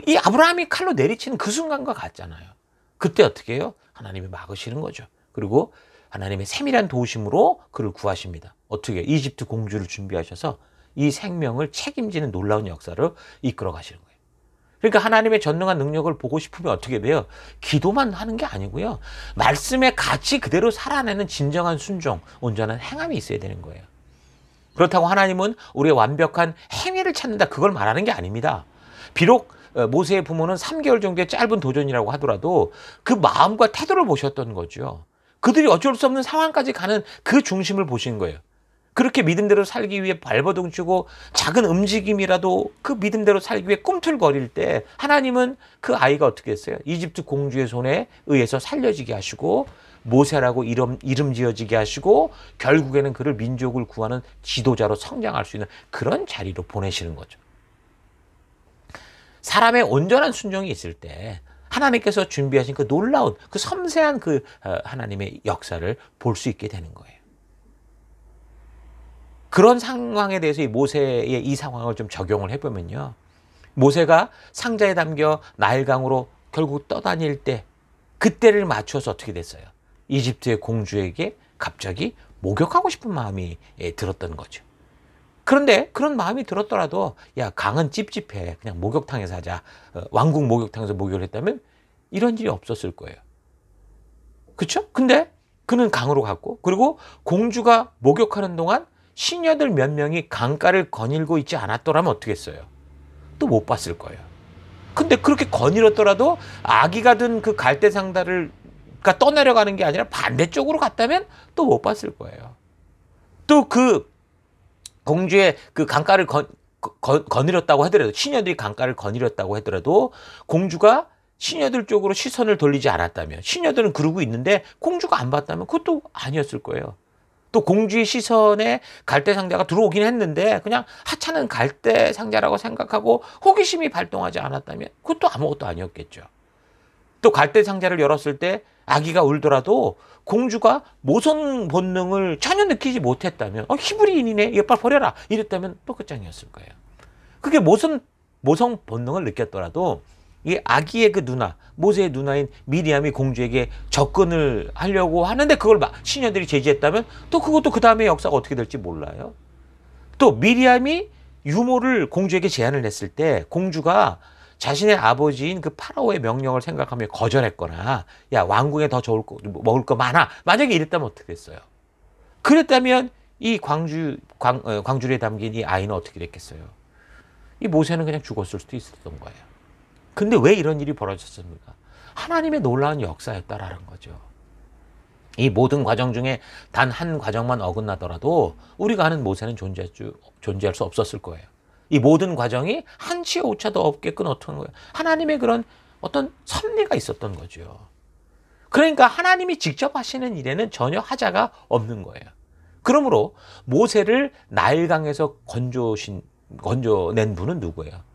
이 아브라함이 칼로 내리치는 그 순간과 같잖아요. 그때 어떻게 해요? 하나님이 막으시는 거죠. 그리고 하나님의 세밀한 도우심으로 그를 구하십니다. 어떻게? 이집트 공주를 준비하셔서 이 생명을 책임지는 놀라운 역사를 이끌어 가시는 거예요. 그러니까 하나님의 전능한 능력을 보고 싶으면 어떻게 돼요? 기도만 하는 게 아니고요. 말씀의 가치 그대로 살아내는 진정한 순종, 온전한 행함이 있어야 되는 거예요. 그렇다고 하나님은 우리의 완벽한 행위를 찾는다, 그걸 말하는 게 아닙니다. 비록 모세의 부모는 3개월 정도의 짧은 도전이라고 하더라도 그 마음과 태도를 보셨던 거죠. 그들이 어쩔 수 없는 상황까지 가는 그 중심을 보신 거예요. 그렇게 믿음대로 살기 위해 발버둥 치고 작은 움직임이라도 그 믿음대로 살기 위해 꿈틀거릴 때 하나님은 그 아이가 어떻게 했어요? 이집트 공주의 손에 의해서 살려지게 하시고 모세라고 이름 지어지게 하시고 결국에는 그를 민족을 구하는 지도자로 성장할 수 있는 그런 자리로 보내시는 거죠. 사람의 온전한 순종이 있을 때 하나님께서 준비하신 그 놀라운 그 섬세한 그 하나님의 역사를 볼 수 있게 되는 거예요. 그런 상황에 대해서 이 모세의 이 상황을 좀 적용을 해보면요. 모세가 상자에 담겨 나일강으로 결국 떠다닐 때 그때를 맞춰서 어떻게 됐어요? 이집트의 공주에게 갑자기 목욕하고 싶은 마음이 들었던 거죠. 그런데 그런 마음이 들었더라도 야, 강은 찝찝해. 그냥 목욕탕에서 하자. 왕궁 목욕탕에서 목욕을 했다면 이런 일이 없었을 거예요. 그렇죠? 근데 그는 강으로 갔고 그리고 공주가 목욕하는 동안 시녀들 몇 명이 강가를 거닐고 있지 않았더라면 어떻게 했어요? 또 못 봤을 거예요. 근데 그렇게 거닐었더라도 아기가 든 그 갈대 상자를 떠내려가는 게 아니라 반대쪽으로 갔다면 또 못 봤을 거예요. 또 그 공주의 그 강가를 거닐었다고 하더라도 시녀들이 강가를 거닐었다고 하더라도 공주가 시녀들 쪽으로 시선을 돌리지 않았다면 시녀들은 그러고 있는데 공주가 안 봤다면 그것도 아니었을 거예요. 또 공주의 시선에 갈대 상자가 들어오긴 했는데 그냥 하찮은 갈대 상자라고 생각하고 호기심이 발동하지 않았다면 그것도 아무것도 아니었겠죠. 또 갈대 상자를 열었을 때 아기가 울더라도 공주가 모성 본능을 전혀 느끼지 못했다면 히브리인이네, 이거 빨리 버려라 이랬다면 또 끝장이었을 거예요. 그게 모성 본능을 느꼈더라도 이 아기의 그 누나, 모세의 누나인 미리암이 공주에게 접근을 하려고 하는데 그걸 시녀들이 제지했다면 또 그것도 그 다음에 역사가 어떻게 될지 몰라요. 또 미리암이 유모를 공주에게 제안을 했을 때 공주가 자신의 아버지인 그 파라오의 명령을 생각하며 거절했거나 야 왕궁에 더 먹을 거 많아 만약에 이랬다면 어떻게 됐어요? 그랬다면 이 광주리에 담긴 이 아이는 어떻게 됐겠어요? 이 모세는 그냥 죽었을 수도 있었던 거예요. 근데 왜 이런 일이 벌어졌습니까? 하나님의 놀라운 역사였다라는 거죠. 이 모든 과정 중에 단 한 과정만 어긋나더라도 우리가 아는 모세는 존재할 수 없었을 거예요. 이 모든 과정이 한치의 오차도 없게 끊어뜨는 거예요. 하나님의 그런 어떤 섭리가 있었던 거죠. 그러니까 하나님이 직접 하시는 일에는 전혀 하자가 없는 거예요. 그러므로 모세를 나일강에서 건져낸 분은 누구예요?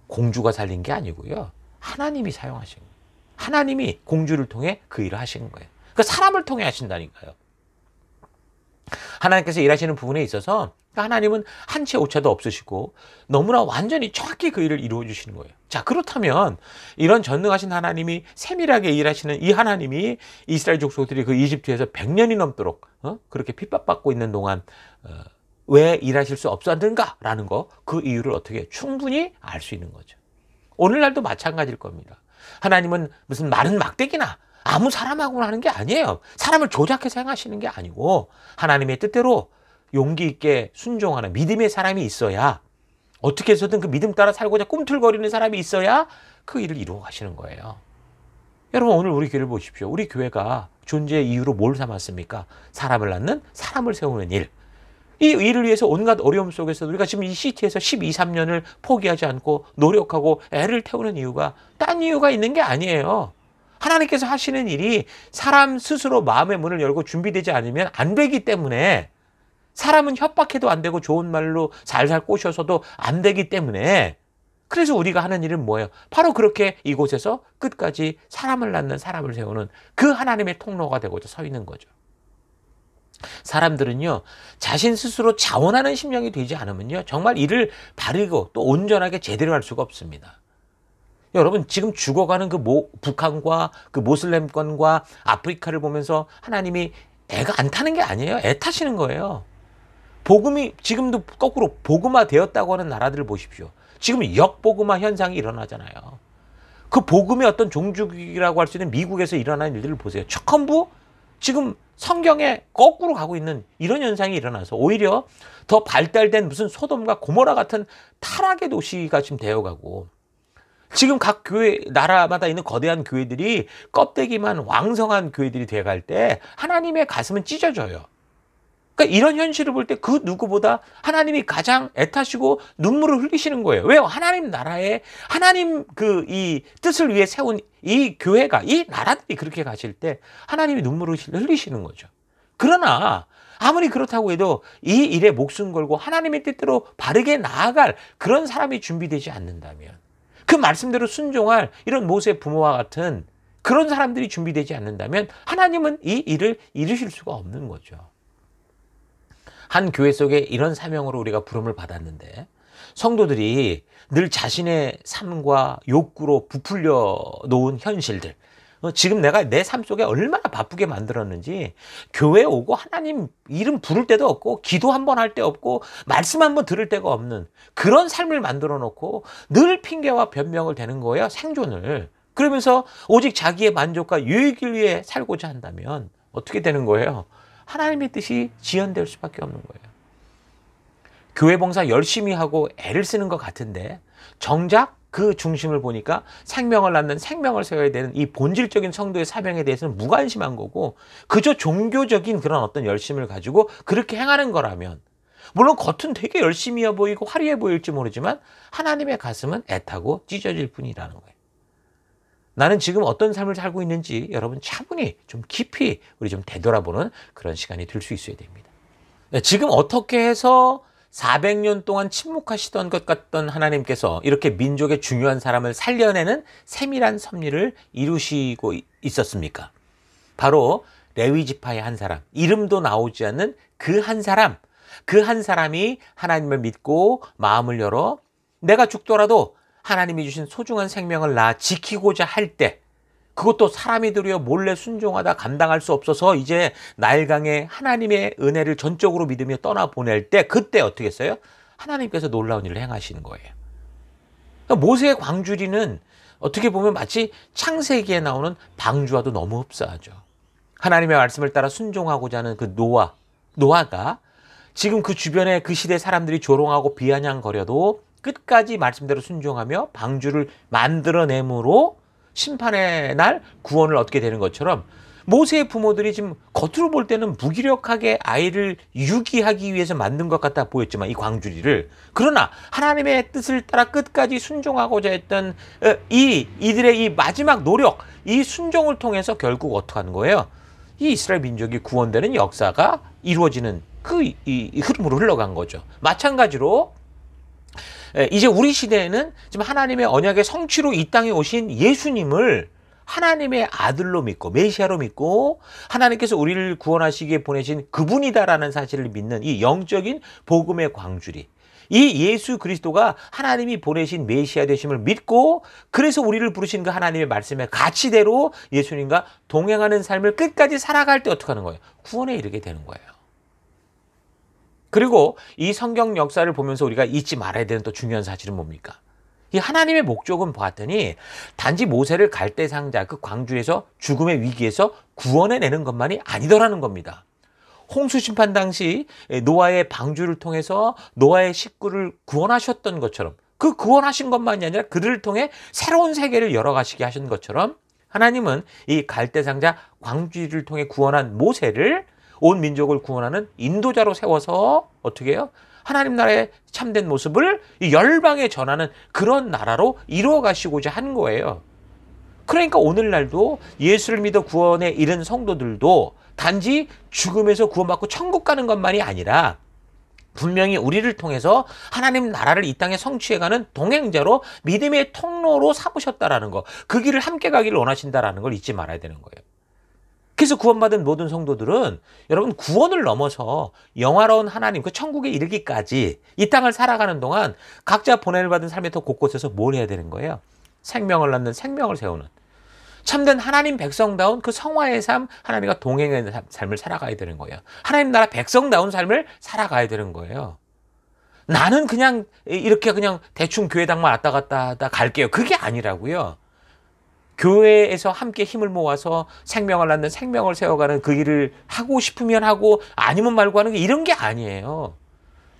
공주가 살린 게 아니고요. 하나님이 사용하신 거예요. 하나님이 공주를 통해 그 일을 하시는 거예요. 그러니까 사람을 통해 하신다니까요. 하나님께서 일하시는 부분에 있어서 하나님은 한치의 오차도 없으시고 너무나 완전히 정확히 그 일을 이루어 주시는 거예요. 자, 그렇다면 이런 전능하신 하나님이 세밀하게 일하시는 이 하나님이 이스라엘 족속들이 그 이집트에서 100년이 넘도록 그렇게 핍박받고 있는 동안 왜 일하실 수 없었는가라는 거, 그 이유를 어떻게 충분히 알 수 있는 거죠. 오늘날도 마찬가지일 겁니다. 하나님은 무슨 마른 막대기나 아무 사람하고 하는 게 아니에요. 사람을 조작해서 행하시는 게 아니고 하나님의 뜻대로 용기 있게 순종하는 믿음의 사람이 있어야, 어떻게 해서든 그 믿음 따라 살고자 꿈틀거리는 사람이 있어야 그 일을 이루어 가시는 거예요. 여러분, 오늘 우리 교회를 보십시오. 우리 교회가 존재의 이유로 뭘 삼았습니까? 사람을 낳는, 사람을 세우는 일. 이 일을 위해서 온갖 어려움 속에서 우리가 지금 이 시티에서 12, 13년을 포기하지 않고 노력하고 애를 태우는 이유가 딴 이유가 있는 게 아니에요. 하나님께서 하시는 일이 사람 스스로 마음의 문을 열고 준비되지 않으면 안 되기 때문에, 사람은 협박해도 안 되고 좋은 말로 살살 꼬셔서도 안 되기 때문에, 그래서 우리가 하는 일은 뭐예요? 바로 그렇게 이곳에서 끝까지 사람을 낳는, 사람을 세우는 그 하나님의 통로가 되고자 서 있는 거죠. 사람들은요, 자신 스스로 자원하는 심령이 되지 않으면요, 정말 일을 바르고 또 온전하게 제대로 할 수가 없습니다. 여러분, 지금 죽어가는 그 북한과 그 모슬렘권과 아프리카를 보면서 하나님이 애가 안 타는 게 아니에요. 애 타시는 거예요. 복음이 지금도 거꾸로 복음화 되었다고 하는 나라들을 보십시오. 지금 역복음화 현상이 일어나잖아요. 그 복음의 어떤 종주국이라고 할 수 있는 미국에서 일어나는 일들을 보세요. 초컨부 지금 성경에 거꾸로 가고 있는 이런 현상이 일어나서 오히려 더 발달된 무슨 소돔과 고모라 같은 타락의 도시가 지금 되어가고, 지금 각 교회, 나라마다 있는 거대한 교회들이 껍데기만 왕성한 교회들이 돼갈 때 하나님의 가슴은 찢어져요. 그러니까 이런 현실을 볼 때 그 누구보다 하나님이 가장 애타시고 눈물을 흘리시는 거예요. 왜요? 하나님 나라에, 하나님 이 뜻을 위해 세운 이 교회가, 이 나라들이 그렇게 가실 때 하나님이 눈물을 흘리시는 거죠. 그러나 아무리 그렇다고 해도 이 일에 목숨 걸고 하나님의 뜻대로 바르게 나아갈 그런 사람이 준비되지 않는다면, 그 말씀대로 순종할 이런 모세 부모와 같은 그런 사람들이 준비되지 않는다면 하나님은 이 일을 이루실 수가 없는 거죠. 한 교회 속에 이런 사명으로 우리가 부름을 받았는데, 성도들이 늘 자신의 삶과 욕구로 부풀려 놓은 현실들, 지금 내가 내 삶 속에 얼마나 바쁘게 만들었는지, 교회에 오고 하나님 이름 부를 때도 없고 기도 한번 할 때 없고 말씀 한번 들을 때가 없는 그런 삶을 만들어 놓고 늘 핑계와 변명을 대는 거예요, 생존을. 그러면서 오직 자기의 만족과 유익을 위해 살고자 한다면 어떻게 되는 거예요? 하나님의 뜻이 지연될 수밖에 없는 거예요. 교회 봉사 열심히 하고 애를 쓰는 것 같은데 정작 그 중심을 보니까 생명을 낳는, 생명을 세워야 되는 이 본질적인 성도의 사명에 대해서는 무관심한 거고, 그저 종교적인 그런 어떤 열심을 가지고 그렇게 행하는 거라면, 물론 겉은 되게 열심히 보이고 화려해 보일지 모르지만 하나님의 가슴은 애타고 찢어질 뿐이라는 거예요. 나는 지금 어떤 삶을 살고 있는지 여러분 차분히 좀 깊이 우리 좀 되돌아보는 그런 시간이 될 수 있어야 됩니다. 지금 어떻게 해서 400년 동안 침묵하시던 것 같던 하나님께서 이렇게 민족의 중요한 사람을 살려내는 세밀한 섭리를 이루시고 있었습니까? 바로 레위 지파의 한 사람, 이름도 나오지 않는 그 한 사람, 그 한 사람이 하나님을 믿고 마음을 열어 내가 죽더라도 하나님이 주신 소중한 생명을 나 지키고자 할 때, 그것도 사람이 들여 몰래 순종하다 감당할 수 없어서 이제 나일강에 하나님의 은혜를 전적으로 믿으며 떠나보낼 때, 그때 어떻게 했어요? 하나님께서 놀라운 일을 행하시는 거예요. 그러니까 모세의 광주리는 어떻게 보면 마치 창세기에 나오는 방주와도 너무 흡사하죠. 하나님의 말씀을 따라 순종하고자 하는 그 노아가 지금 그 주변에 그 시대 사람들이 조롱하고 비아냥거려도 끝까지 말씀대로 순종하며 방주를 만들어내므로 심판의 날 구원을 얻게 되는 것처럼, 모세의 부모들이 지금 겉으로 볼 때는 무기력하게 아이를 유기하기 위해서 만든 것 같아 보였지만 이 광주리를, 그러나 하나님의 뜻을 따라 끝까지 순종하고자 했던 이들의 이 마지막 노력, 이 순종을 통해서 결국 어떻게 하는 거예요? 이 이스라엘 민족이 구원되는 역사가 이루어지는 이 흐름으로 흘러간 거죠. 마찬가지로 이제 우리 시대에는 지금 하나님의 언약의 성취로 이 땅에 오신 예수님을 하나님의 아들로 믿고 메시아로 믿고 하나님께서 우리를 구원하시기에 보내신 그분이다라는 사실을 믿는 이 영적인 복음의 광주리, 이 예수 그리스도가 하나님이 보내신 메시아 되심을 믿고, 그래서 우리를 부르신 그 하나님의 말씀의 가치대로 예수님과 동행하는 삶을 끝까지 살아갈 때 어떻게 하는 거예요? 구원에 이르게 되는 거예요. 그리고 이 성경 역사를 보면서 우리가 잊지 말아야 되는 또 중요한 사실은 뭡니까? 이 하나님의 목적은 보았더니 단지 모세를 갈대상자 그 광주에서 죽음의 위기에서 구원해내는 것만이 아니더라는 겁니다. 홍수 심판 당시 노아의 방주를 통해서 노아의 식구를 구원하셨던 것처럼, 그 구원하신 것만이 아니라 그들을 통해 새로운 세계를 열어가시게 하신 것처럼, 하나님은 이 갈대상자 광주를 통해 구원한 모세를 온 민족을 구원하는 인도자로 세워서 어떻게 해요? 하나님 나라의 참된 모습을 이 열방에 전하는 그런 나라로 이루어 가시고자 한 거예요. 그러니까 오늘날도 예수를 믿어 구원에 이른 성도들도 단지 죽음에서 구원받고 천국 가는 것만이 아니라 분명히 우리를 통해서 하나님 나라를 이 땅에 성취해가는 동행자로 믿음의 통로로 삼으셨다라는 거, 그 길을 함께 가기를 원하신다라는 걸 잊지 말아야 되는 거예요. 그래서 구원받은 모든 성도들은 여러분 구원을 넘어서 영화로운 하나님 그 천국에 이르기까지 이 땅을 살아가는 동안 각자 보냄을 받은 삶의 더 곳곳에서 뭘 해야 되는 거예요? 생명을 낳는 생명을 세우는 참된 하나님 백성다운 그 성화의 삶, 하나님과 동행하는 삶을 살아가야 되는 거예요. 하나님 나라 백성다운 삶을 살아가야 되는 거예요. 나는 그냥 이렇게 그냥 대충 교회당만 왔다 갔다 하다 갈게요. 그게 아니라고요. 교회에서 함께 힘을 모아서 생명을 낳는 생명을 세워가는 그 일을 하고 싶으면 하고 아니면 말고 하는 게 이런 게 아니에요.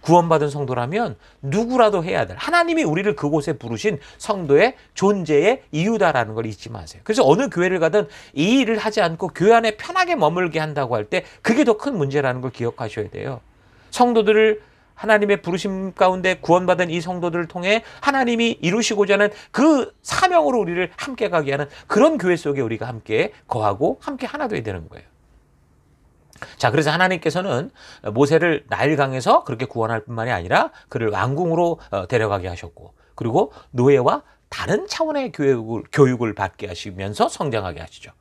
구원받은 성도라면 누구라도 해야 될, 하나님이 우리를 그곳에 부르신 성도의 존재의 이유다라는 걸 잊지 마세요. 그래서 어느 교회를 가든 이 일을 하지 않고 교회 안에 편하게 머물게 한다고 할 때 그게 더 큰 문제라는 걸 기억하셔야 돼요. 성도들을 하나님의 부르심 가운데 구원받은 이 성도들을 통해 하나님이 이루시고자 하는 그 사명으로 우리를 함께 가게 하는 그런 교회 속에 우리가 함께 거하고 함께 하나 되어야 되는 거예요. 자, 그래서 하나님께서는 모세를 나일강에서 그렇게 구원할 뿐만이 아니라 그를 왕궁으로 데려가게 하셨고, 그리고 노예와 다른 차원의 교육을 받게 하시면서 성장하게 하시죠.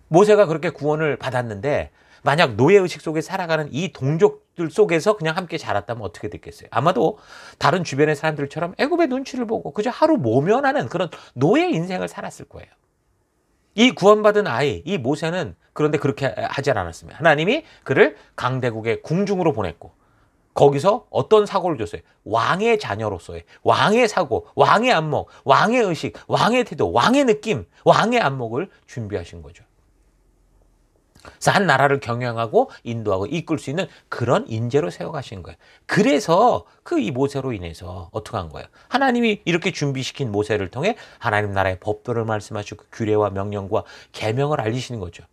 모세가 그렇게 구원을 받았는데 만약 노예의식 속에 살아가는 이 동족들 속에서 그냥 함께 자랐다면 어떻게 됐겠어요? 아마도 다른 주변의 사람들처럼 애굽의 눈치를 보고 그저 하루 모면하는 그런 노예 인생을 살았을 거예요. 이 구원받은 아이, 이 모세는 그런데 그렇게 하지 않았습니다. 하나님이 그를 강대국의 궁중으로 보냈고 거기서 어떤 사고를 줬어요? 왕의 자녀로서의 왕의 사고, 왕의 안목, 왕의 의식, 왕의 태도, 왕의 느낌, 왕의 안목을 준비하신 거죠. 그래서 한 나라를 경영하고 인도하고 이끌 수 있는 그런 인재로 세워가신 거예요. 그래서 그 이 모세로 인해서 어떻게 한 거예요? 하나님이 이렇게 준비시킨 모세를 통해 하나님 나라의 법도를 말씀하시고 규례와 명령과 계명을 알리시는 거죠.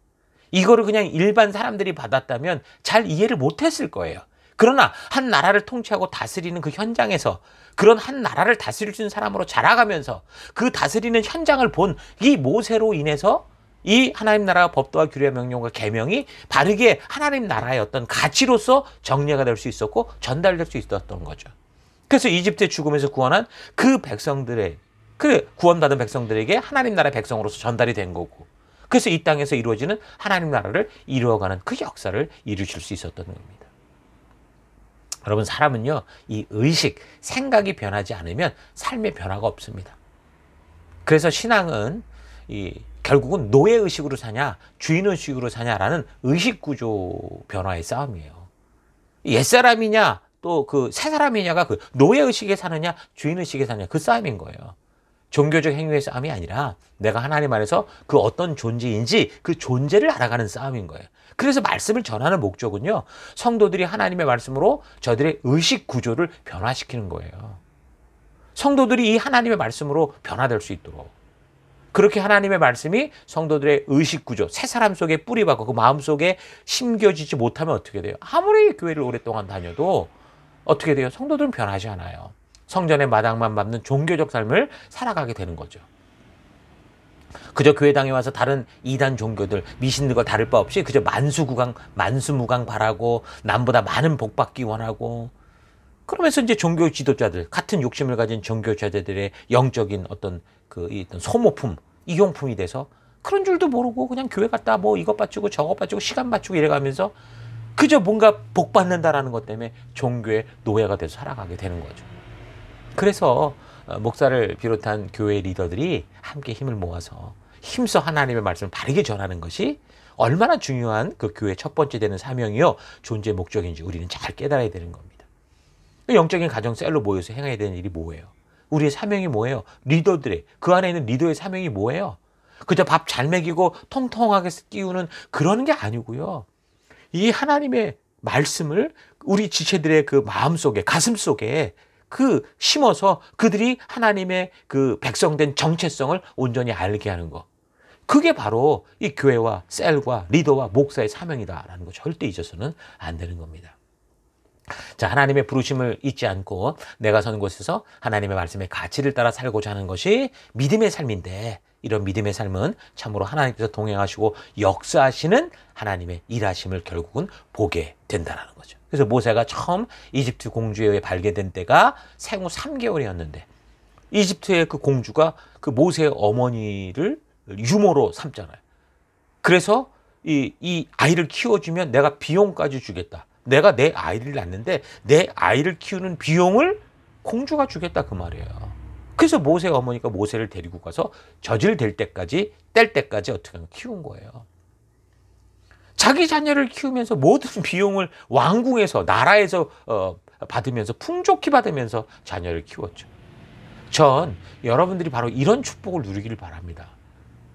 이거를 그냥 일반 사람들이 받았다면 잘 이해를 못했을 거예요. 그러나 한 나라를 통치하고 다스리는 그 현장에서 그런 한 나라를 다스릴 수 있는 사람으로 자라가면서 그 다스리는 현장을 본 이 모세로 인해서 이 하나님 나라와 법도와 규례와 명령과 계명이 바르게 하나님 나라의 어떤 가치로서 정리가 될 수 있었고 전달될 수 있었던 거죠. 그래서 이집트의 죽음에서 구원한 그 백성들의 그 구원받은 백성들에게 하나님 나라의 백성으로서 전달이 된 거고, 그래서 이 땅에서 이루어지는 하나님 나라를 이루어가는 그 역사를 이루실 수 있었던 겁니다. 여러분, 사람은요, 이 의식, 생각이 변하지 않으면 삶의 변화가 없습니다. 그래서 신앙은 결국은 노예의식으로 사냐, 주인의식으로 사냐라는 의식구조 변화의 싸움이에요. 옛사람이냐, 또 그 새사람이냐가 그 노예의식에 사느냐, 주인의식에 사느냐, 그 싸움인 거예요. 종교적 행위의 싸움이 아니라 내가 하나님 안에서 그 어떤 존재인지 그 존재를 알아가는 싸움인 거예요. 그래서 말씀을 전하는 목적은요, 성도들이 하나님의 말씀으로 저들의 의식 구조를 변화시키는 거예요. 성도들이 이 하나님의 말씀으로 변화될 수 있도록. 그렇게 하나님의 말씀이 성도들의 의식 구조, 새 사람 속에 뿌리박고 그 마음 속에 심겨지지 못하면 어떻게 돼요? 아무리 교회를 오랫동안 다녀도 어떻게 돼요? 성도들은 변하지 않아요. 성전의 마당만 밟는 종교적 삶을 살아가게 되는 거죠. 그저 교회당에 와서 다른 이단 종교들, 미신들과 다를 바 없이 그저 만수무강 바라고 남보다 많은 복 받기 원하고, 그러면서 이제 종교 지도자들, 같은 욕심을 가진 종교 지도자들의 영적인 어떤 어떤 소모품, 이용품이 돼서 그런 줄도 모르고 그냥 교회 갔다 뭐 이것 바치고 저것 바치고 시간 맞추고 이래가면서 그저 뭔가 복 받는다라는 것 때문에 종교의 노예가 돼서 살아가게 되는 거죠. 그래서 목사를 비롯한 교회 리더들이 함께 힘을 모아서 힘써 하나님의 말씀을 바르게 전하는 것이 얼마나 중요한 그 교회의 첫 번째 되는 사명이요, 존재의 목적인지 우리는 잘 깨달아야 되는 겁니다. 영적인 가정 셀로 모여서 행해야 되는 일이 뭐예요? 우리의 사명이 뭐예요? 리더들의, 그 안에 있는 리더의 사명이 뭐예요? 그저 밥 잘 먹이고 통통하게 끼우는 그러는 게 아니고요. 이 하나님의 말씀을 우리 지체들의 그 마음속에, 가슴 속에 심어서 그들이 하나님의 그 백성된 정체성을 온전히 알게 하는 거. 그게 바로 이 교회와 셀과 리더와 목사의 사명이다라는 거 절대 잊어서는 안 되는 겁니다. 자, 하나님의 부르심을 잊지 않고 내가 선 곳에서 하나님의 말씀의 가치를 따라 살고자 하는 것이 믿음의 삶인데, 이런 믿음의 삶은 참으로 하나님께서 동행하시고 역사하시는 하나님의 일하심을 결국은 보게 된다는 거죠. 그래서 모세가 처음 이집트 공주에 발견된 때가 생후 3개월이었는데 이집트의 그 공주가 그 모세의 어머니를 유모로 삼잖아요. 그래서 이 아이를 키워주면 내가 비용까지 주겠다. 내가 내 아이를 낳는데 내 아이를 키우는 비용을 공주가 주겠다, 그 말이에요. 그래서 모세의 어머니가 모세를 데리고 가서 젖을 뗄 때까지 어떻게 키운 거예요. 자기 자녀를 키우면서 모든 비용을 왕궁에서, 나라에서 받으면서, 풍족히 받으면서 자녀를 키웠죠. 전 여러분들이 바로 이런 축복을 누리기를 바랍니다.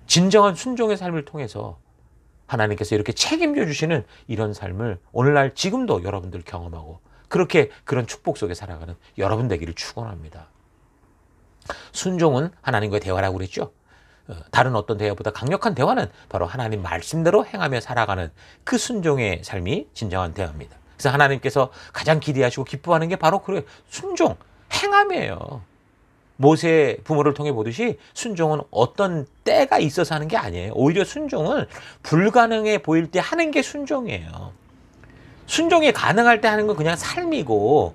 진정한 순종의 삶을 통해서 하나님께서 이렇게 책임져 주시는 이런 삶을 오늘날 지금도 여러분들 경험하고 그렇게 그런 축복 속에 살아가는 여러분 되기를 축원합니다. 순종은 하나님과의 대화라고 그랬죠. 다른 어떤 대화보다 강력한 대화는 바로 하나님 말씀대로 행하며 살아가는 그 순종의 삶이 진정한 대화입니다. 그래서 하나님께서 가장 기대하시고 기뻐하는 게 바로 그 순종, 행함이에요. 모세 부모를 통해 보듯이 순종은 어떤 때가 있어서 하는 게 아니에요. 오히려 순종은 불가능해 보일 때 하는 게 순종이에요. 순종이 가능할 때 하는 건 그냥 삶이고,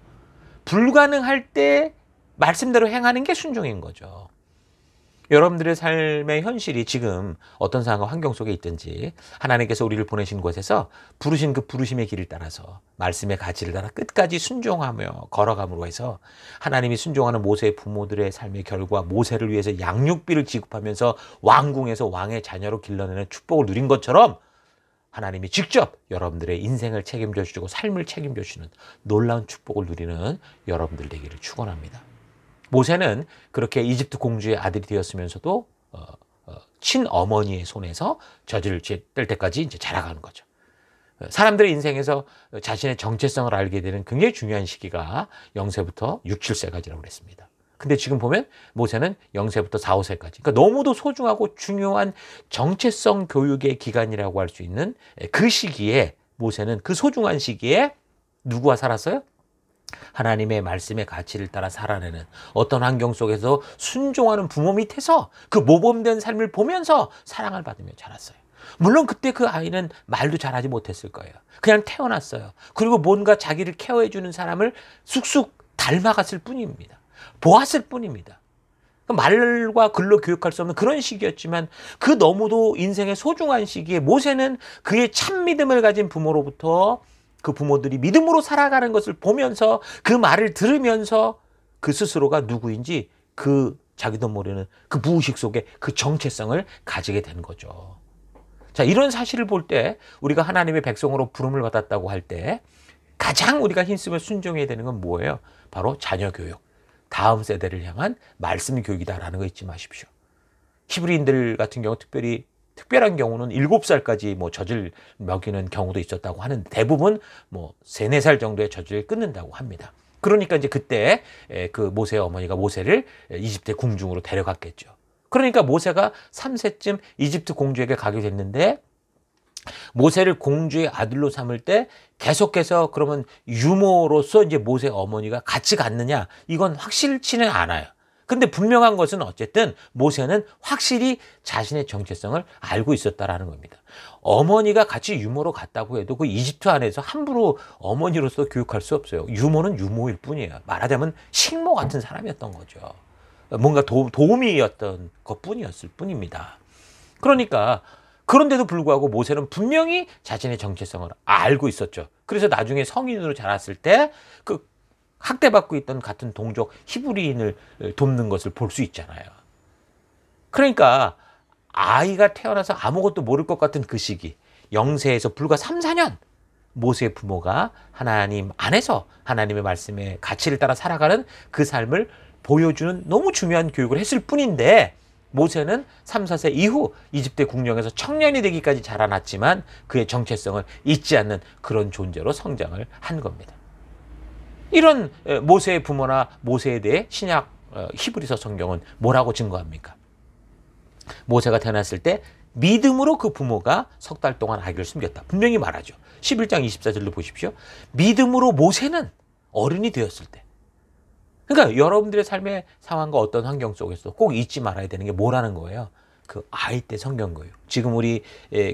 불가능할 때 말씀대로 행하는 게 순종인 거죠. 여러분들의 삶의 현실이 지금 어떤 상황과 환경 속에 있든지 하나님께서 우리를 보내신 곳에서 부르신 그 부르심의 길을 따라서 말씀의 가치를 따라 끝까지 순종하며 걸어감으로 해서 하나님이 순종하는 모세의 부모들의 삶의 결과, 모세를 위해서 양육비를 지급하면서 왕궁에서 왕의 자녀로 길러내는 축복을 누린 것처럼 하나님이 직접 여러분들의 인생을 책임져 주시고 삶을 책임져 주시는 놀라운 축복을 누리는 여러분들 되기를 축원합니다. 모세는 그렇게 이집트 공주의 아들이 되었으면서도 친어머니의 손에서 젖을 뗄 때까지 이제 자라가는 거죠. 사람들의 인생에서 자신의 정체성을 알게 되는 굉장히 중요한 시기가 0세부터 6, 7세까지라고 그랬습니다. 근데 지금 보면 모세는 0세부터 4, 5세까지, 그러니까 너무도 소중하고 중요한 정체성 교육의 기간이라고 할 수 있는 그 시기에, 모세는 그 소중한 시기에 누구와 살았어요? 하나님의 말씀의 가치를 따라 살아내는 어떤 환경 속에서 순종하는 부모 밑에서 그 모범된 삶을 보면서 사랑을 받으며 자랐어요. 물론 그때 그 아이는 말도 잘하지 못했을 거예요. 그냥 태어났어요. 그리고 뭔가 자기를 케어해주는 사람을 쑥쑥 닮아갔을 뿐입니다. 보았을 뿐입니다. 말과 글로 교육할 수 없는 그런 시기였지만 그 너무도 인생의 소중한 시기에 모세는 그의 참 믿음을 가진 부모로부터 그 부모들이 믿음으로 살아가는 것을 보면서 그 말을 들으면서 그 스스로가 누구인지 그 자기도 모르는 그 무의식 속에 그 정체성을 가지게 된 거죠. 자, 이런 사실을 볼 때 우리가 하나님의 백성으로 부름을 받았다고 할 때 가장 우리가 힘쓰며 순종해야 되는 건 뭐예요? 바로 자녀 교육. 다음 세대를 향한 말씀 교육이다라는 거 잊지 마십시오. 히브리인들 같은 경우 특별한 경우는 7살까지 뭐 젖을 먹이는 경우도 있었다고 하는데 대부분 뭐 3, 4살 정도의 젖을 끊는다고 합니다. 그러니까 이제 그때 그 모세의 어머니가 모세를 이집트 궁중으로 데려갔겠죠. 그러니까 모세가 3세쯤 이집트 공주에게 가게 됐는데 모세를 공주의 아들로 삼을 때 계속해서 그러면 유모로서 이제 모세 어머니가 같이 갔느냐? 이건 확실치는 않아요. 근데 분명한 것은 어쨌든 모세는 확실히 자신의 정체성을 알고 있었다라는 겁니다. 어머니가 같이 유모로 갔다고 해도 그 이집트 안에서 함부로 어머니로서 교육할 수 없어요. 유모는 유모일 뿐이에요. 말하자면 식모 같은 사람이었던 거죠. 뭔가 도우미였던 것뿐이었을 뿐입니다. 그러니까 그런데도 불구하고 모세는 분명히 자신의 정체성을 알고 있었죠. 그래서 나중에 성인으로 자랐을 때 그 학대받고 있던 같은 동족 히브리인을 돕는 것을 볼 수 있잖아요. 그러니까 아이가 태어나서 아무것도 모를 것 같은 그 시기, 0세에서 불과 3, 4년 모세의 부모가 하나님 안에서 하나님의 말씀의 가치를 따라 살아가는 그 삶을 보여주는 너무 중요한 교육을 했을 뿐인데 모세는 3, 4세 이후 이집트 국령에서 청년이 되기까지 자라났지만 그의 정체성을 잊지 않는 그런 존재로 성장을 한 겁니다. 이런 모세의 부모나 모세에 대해 신약 히브리서 성경은 뭐라고 증거합니까? 모세가 태어났을 때 믿음으로 그 부모가 석 달 동안 아기를 숨겼다. 분명히 말하죠. 11장 24절로 보십시오. 믿음으로 모세는 어른이 되었을 때. 그러니까 여러분들의 삶의 상황과 어떤 환경 속에서도 꼭 잊지 말아야 되는 게 뭐라는 거예요? 그 아이 때 성경 교육. 지금 우리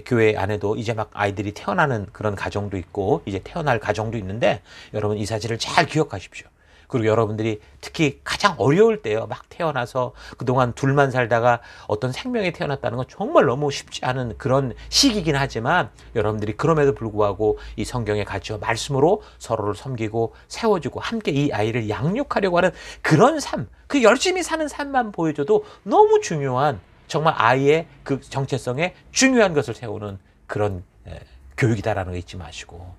교회 안에도 이제 막 아이들이 태어나는 그런 가정도 있고 이제 태어날 가정도 있는데 여러분 이 사실을 잘 기억하십시오. 그리고 여러분들이 특히 가장 어려울 때요. 막 태어나서 그동안 둘만 살다가 어떤 생명이 태어났다는 건 정말 너무 쉽지 않은 그런 시기이긴 하지만 여러분들이 그럼에도 불구하고 이 성경의 가치와 말씀으로 서로를 섬기고 세워주고 함께 이 아이를 양육하려고 하는 그런 삶, 그 열심히 사는 삶만 보여줘도 너무 중요한 정말 아이의 그 정체성에 중요한 것을 세우는 그런 교육이다라는 거 잊지 마시고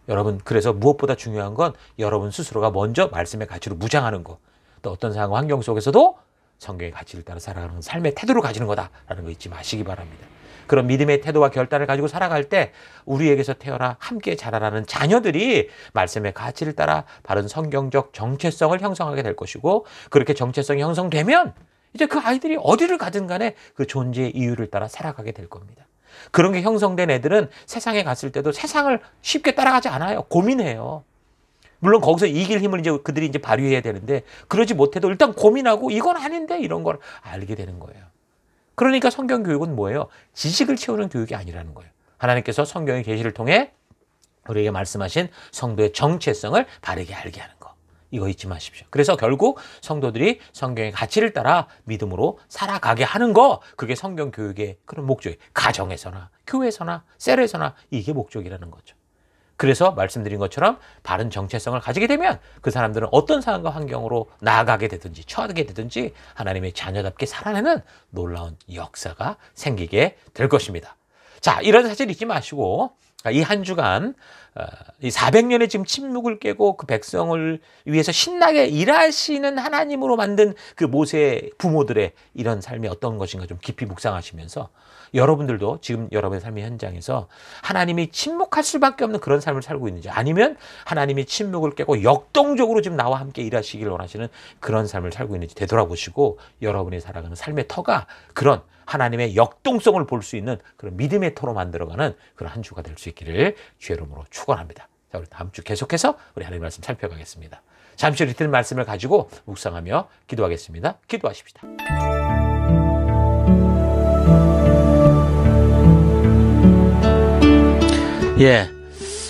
여러분 그래서 무엇보다 중요한 건 여러분 스스로가 먼저 말씀의 가치로 무장하는 거 또 어떤 상황 환경 속에서도 성경의 가치를 따라 살아가는 삶의 태도를 가지는 거다라는 거 잊지 마시기 바랍니다. 그런 믿음의 태도와 결단을 가지고 살아갈 때 우리에게서 태어나 함께 자라나는 자녀들이 말씀의 가치를 따라 바른 성경적 정체성을 형성하게 될 것이고 그렇게 정체성이 형성되면 이제 그 아이들이 어디를 가든 간에 그 존재의 이유를 따라 살아가게 될 겁니다. 그런 게 형성된 애들은 세상에 갔을 때도 세상을 쉽게 따라가지 않아요. 고민해요. 물론 거기서 이길 힘을 이제 그들이 이제 발휘해야 되는데 그러지 못해도 일단 고민하고 이건 아닌데 이런 걸 알게 되는 거예요. 그러니까 성경 교육은 뭐예요? 지식을 채우는 교육이 아니라는 거예요. 하나님께서 성경의 계시를 통해 우리에게 말씀하신 성도의 정체성을 바르게 알게 하는 거. 이거 잊지 마십시오. 그래서 결국 성도들이 성경의 가치를 따라 믿음으로 살아가게 하는 거, 그게 성경 교육의 그런 목적이에요. 가정에서나 교회에서나 셀에서나 이게 목적이라는 거죠. 그래서 말씀드린 것처럼 바른 정체성을 가지게 되면 그 사람들은 어떤 상황과 환경으로 나아가게 되든지 처하게 되든지 하나님의 자녀답게 살아내는 놀라운 역사가 생기게 될 것입니다. 자, 이런 사실 잊지 마시고 이 한 주간 이 400년의 지금 침묵을 깨고 그 백성을 위해서 신나게 일하시는 하나님으로 만든 그 모세 부모들의 이런 삶이 어떤 것인가 좀 깊이 묵상하시면서 여러분들도 지금 여러분의 삶의 현장에서 하나님이 침묵할 수밖에 없는 그런 삶을 살고 있는지 아니면 하나님이 침묵을 깨고 역동적으로 지금 나와 함께 일하시길 원하시는 그런 삶을 살고 있는지 되돌아보시고 여러분이 살아가는 삶의 터가 그런 하나님의 역동성을 볼 수 있는 그런 믿음의 터로 만들어가는 그런 한 주가 될 수 있기를 주의 이름으로 축원합니다. 자, 우리 다음 주 계속해서 우리 하나님 말씀 살펴가겠습니다. 잠시 우리 들은 말씀을 가지고 묵상하며 기도하겠습니다. 기도하십시다. 예,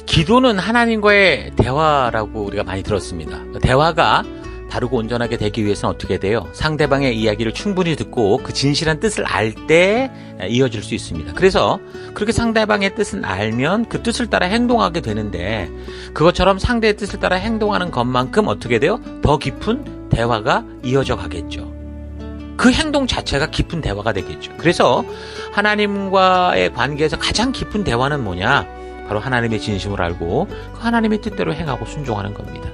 기도는 하나님과의 대화라고 우리가 많이 들었습니다. 대화가 다르고 온전하게 되기 위해서는 어떻게 돼요? 상대방의 이야기를 충분히 듣고 그 진실한 뜻을 알 때 이어질 수 있습니다. 그래서 그렇게 상대방의 뜻을 알면 그 뜻을 따라 행동하게 되는데, 그것처럼 상대의 뜻을 따라 행동하는 것만큼 어떻게 돼요? 더 깊은 대화가 이어져 가겠죠. 그 행동 자체가 깊은 대화가 되겠죠. 그래서 하나님과의 관계에서 가장 깊은 대화는 뭐냐? 바로 하나님의 진심을 알고 그 하나님의 뜻대로 행하고 순종하는 겁니다.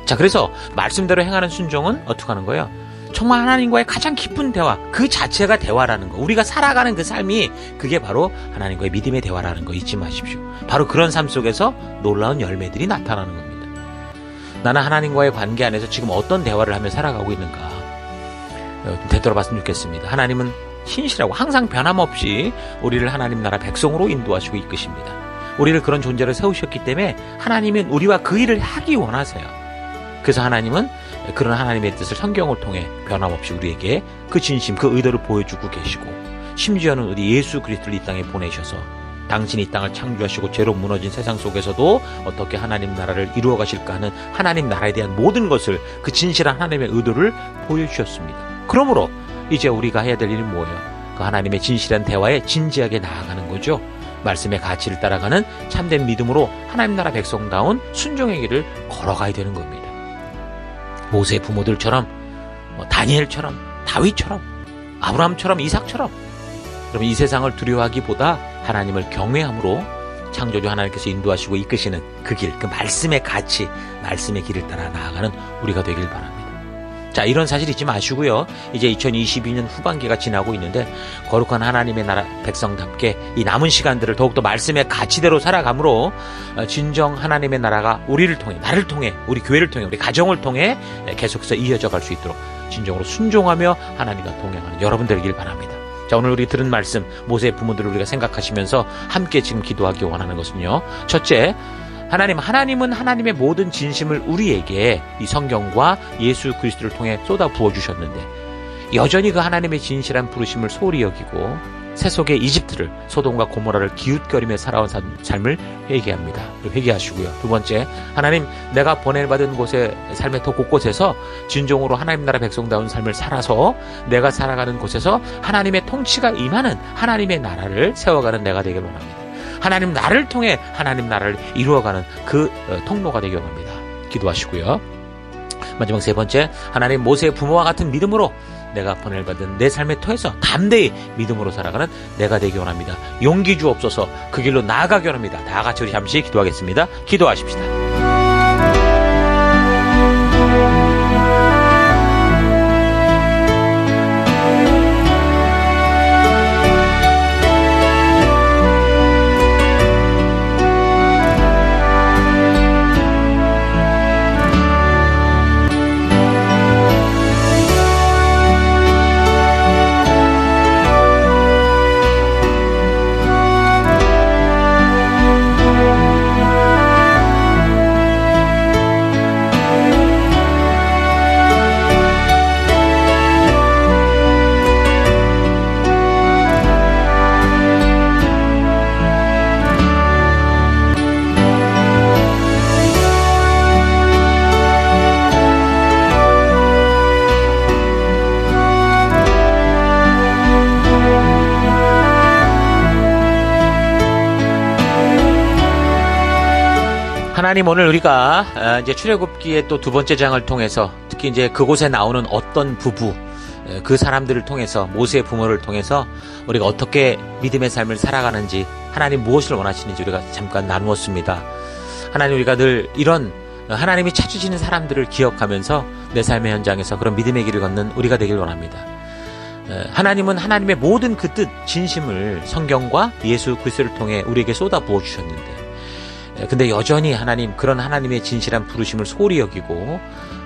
자, 그래서 말씀대로 행하는 순종은 어떻게 하는 거예요? 정말 하나님과의 가장 깊은 대화, 그 자체가 대화라는 거. 우리가 살아가는 그 삶이 그게 바로 하나님과의 믿음의 대화라는 거 잊지 마십시오. 바로 그런 삶 속에서 놀라운 열매들이 나타나는 겁니다. 나는 하나님과의 관계 안에서 지금 어떤 대화를 하며 살아가고 있는가? 되돌아봤으면 좋겠습니다. 하나님은 신실하고 항상 변함없이 우리를 하나님 나라 백성으로 인도하시고 이끄십니다. 우리를 그런 존재로 세우셨기 때문에 하나님은 우리와 그 일을 하기 원하세요. 그래서 하나님은 그런 하나님의 뜻을 성경을 통해 변함없이 우리에게 그 진심, 그 의도를 보여주고 계시고, 심지어는 우리 예수 그리스도를 이 땅에 보내셔서 당신이 이 땅을 창조하시고 죄로 무너진 세상 속에서도 어떻게 하나님 나라를 이루어 가실까 하는 하나님 나라에 대한 모든 것을, 그 진실한 하나님의 의도를 보여주셨습니다. 그러므로 이제 우리가 해야 될 일은 뭐예요? 그 하나님의 진실한 대화에 진지하게 나아가는 거죠. 말씀의 가치를 따라가는 참된 믿음으로 하나님 나라 백성다운 순종의 길을 걸어가야 되는 겁니다. 모세의 부모들처럼, 다니엘처럼, 다윗처럼, 아브라함처럼, 이삭처럼, 그러면 이 세상을 두려워하기보다 하나님을 경외함으로 창조주 하나님께서 인도하시고 이끄시는 그 길, 그 말씀의 가치, 말씀의 길을 따라 나아가는 우리가 되길 바랍니다. 자, 이런 사실 잊지 마시고요. 이제 2022년 후반기가 지나고 있는데, 거룩한 하나님의 나라 백성답게 이 남은 시간들을 더욱더 말씀의 가치대로 살아감으로 진정 하나님의 나라가 우리를 통해, 나를 통해, 우리 교회를 통해, 우리 가정을 통해 계속해서 이어져 갈 수 있도록 진정으로 순종하며 하나님과 동행하는 여러분 되길 바랍니다. 자, 오늘 우리 들은 말씀, 모세의 부모들을 우리가 생각하시면서 함께 지금 기도하기 원하는 것은요. 첫째, 하나님은 하나님의 모든 진심을 우리에게 이 성경과 예수 그리스도를 통해 쏟아 부어주셨는데, 여전히 그 하나님의 진실한 부르심을 소홀히 여기고 세속의 이집트를, 소돔과 고모라를 기웃거리며 살아온 삶을 회개합니다. 회개하시고요. 두 번째, 하나님, 내가 보내받은 곳의 삶의 더 곳곳에서 진정으로 하나님 나라 백성다운 삶을 살아서 내가 살아가는 곳에서 하나님의 통치가 임하는 하나님의 나라를 세워가는 내가 되길 원합니다. 하나님 나를 통해 하나님 나라를 이루어가는 그 통로가 되길 원합니다. 기도하시고요. 마지막 세 번째, 하나님, 모세의 부모와 같은 믿음으로 내가 번을 받은 내 삶의 터에서 담대히 믿음으로 살아가는 내가 되길 원합니다. 용기 주옵소서. 그 길로 나아가길 원합니다. 다 같이 우리 잠시 기도하겠습니다. 기도하십시다. 하나님, 오늘 우리가 이제 출애굽기의 또 두 번째 장을 통해서, 특히 이제 그곳에 나오는 어떤 부부, 그 사람들을 통해서, 모세의 부모를 통해서 우리가 어떻게 믿음의 삶을 살아가는지, 하나님 무엇을 원하시는지 우리가 잠깐 나누었습니다. 하나님, 우리가 늘 이런 하나님이 찾으시는 사람들을 기억하면서 내 삶의 현장에서 그런 믿음의 길을 걷는 우리가 되길 원합니다. 하나님은 하나님의 모든 그 뜻, 진심을 성경과 예수 그리스도를 통해 우리에게 쏟아 부어주셨는데, 근데 여전히 하나님, 그런 하나님의 진실한 부르심을 소홀히 여기고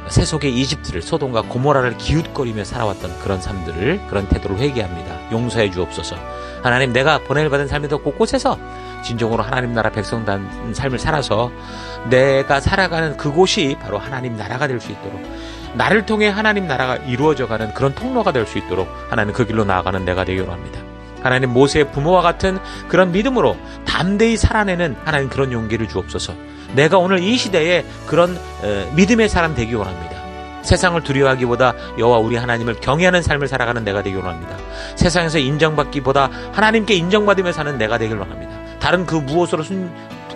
세속의 이집트를, 소돔과 고모라를 기웃거리며 살아왔던 그런 삶들을, 그런 태도를 회개합니다. 용서해 주옵소서. 하나님, 내가 보냄을 받은 삶에도 곳곳에서 진정으로 하나님 나라 백성된 삶을 살아서 내가 살아가는 그곳이 바로 하나님 나라가 될 수 있도록, 나를 통해 하나님 나라가 이루어져가는 그런 통로가 될 수 있도록 하나님 그 길로 나아가는 내가 되기로 합니다. 하나님, 모세의 부모와 같은 그런 믿음으로 담대히 살아내는 하나님 그런 용기를 주옵소서. 내가 오늘 이 시대에 그런 믿음의 사람 되기 원합니다. 세상을 두려워하기보다 여호와 우리 하나님을 경외하는 삶을 살아가는 내가 되기 원합니다. 세상에서 인정받기보다 하나님께 인정받으며 사는 내가 되길 원합니다. 다른 그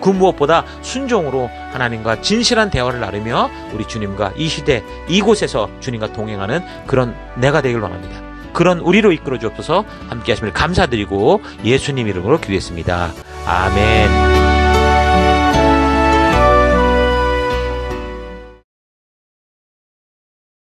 무엇보다 순종으로 하나님과 진실한 대화를 나누며 우리 주님과 이 시대 이곳에서 주님과 동행하는 그런 내가 되길 원합니다. 그런 우리로 이끌어 주옵소서. 함께 하심을 감사드리고 예수님 이름으로 기도했습니다. 아멘.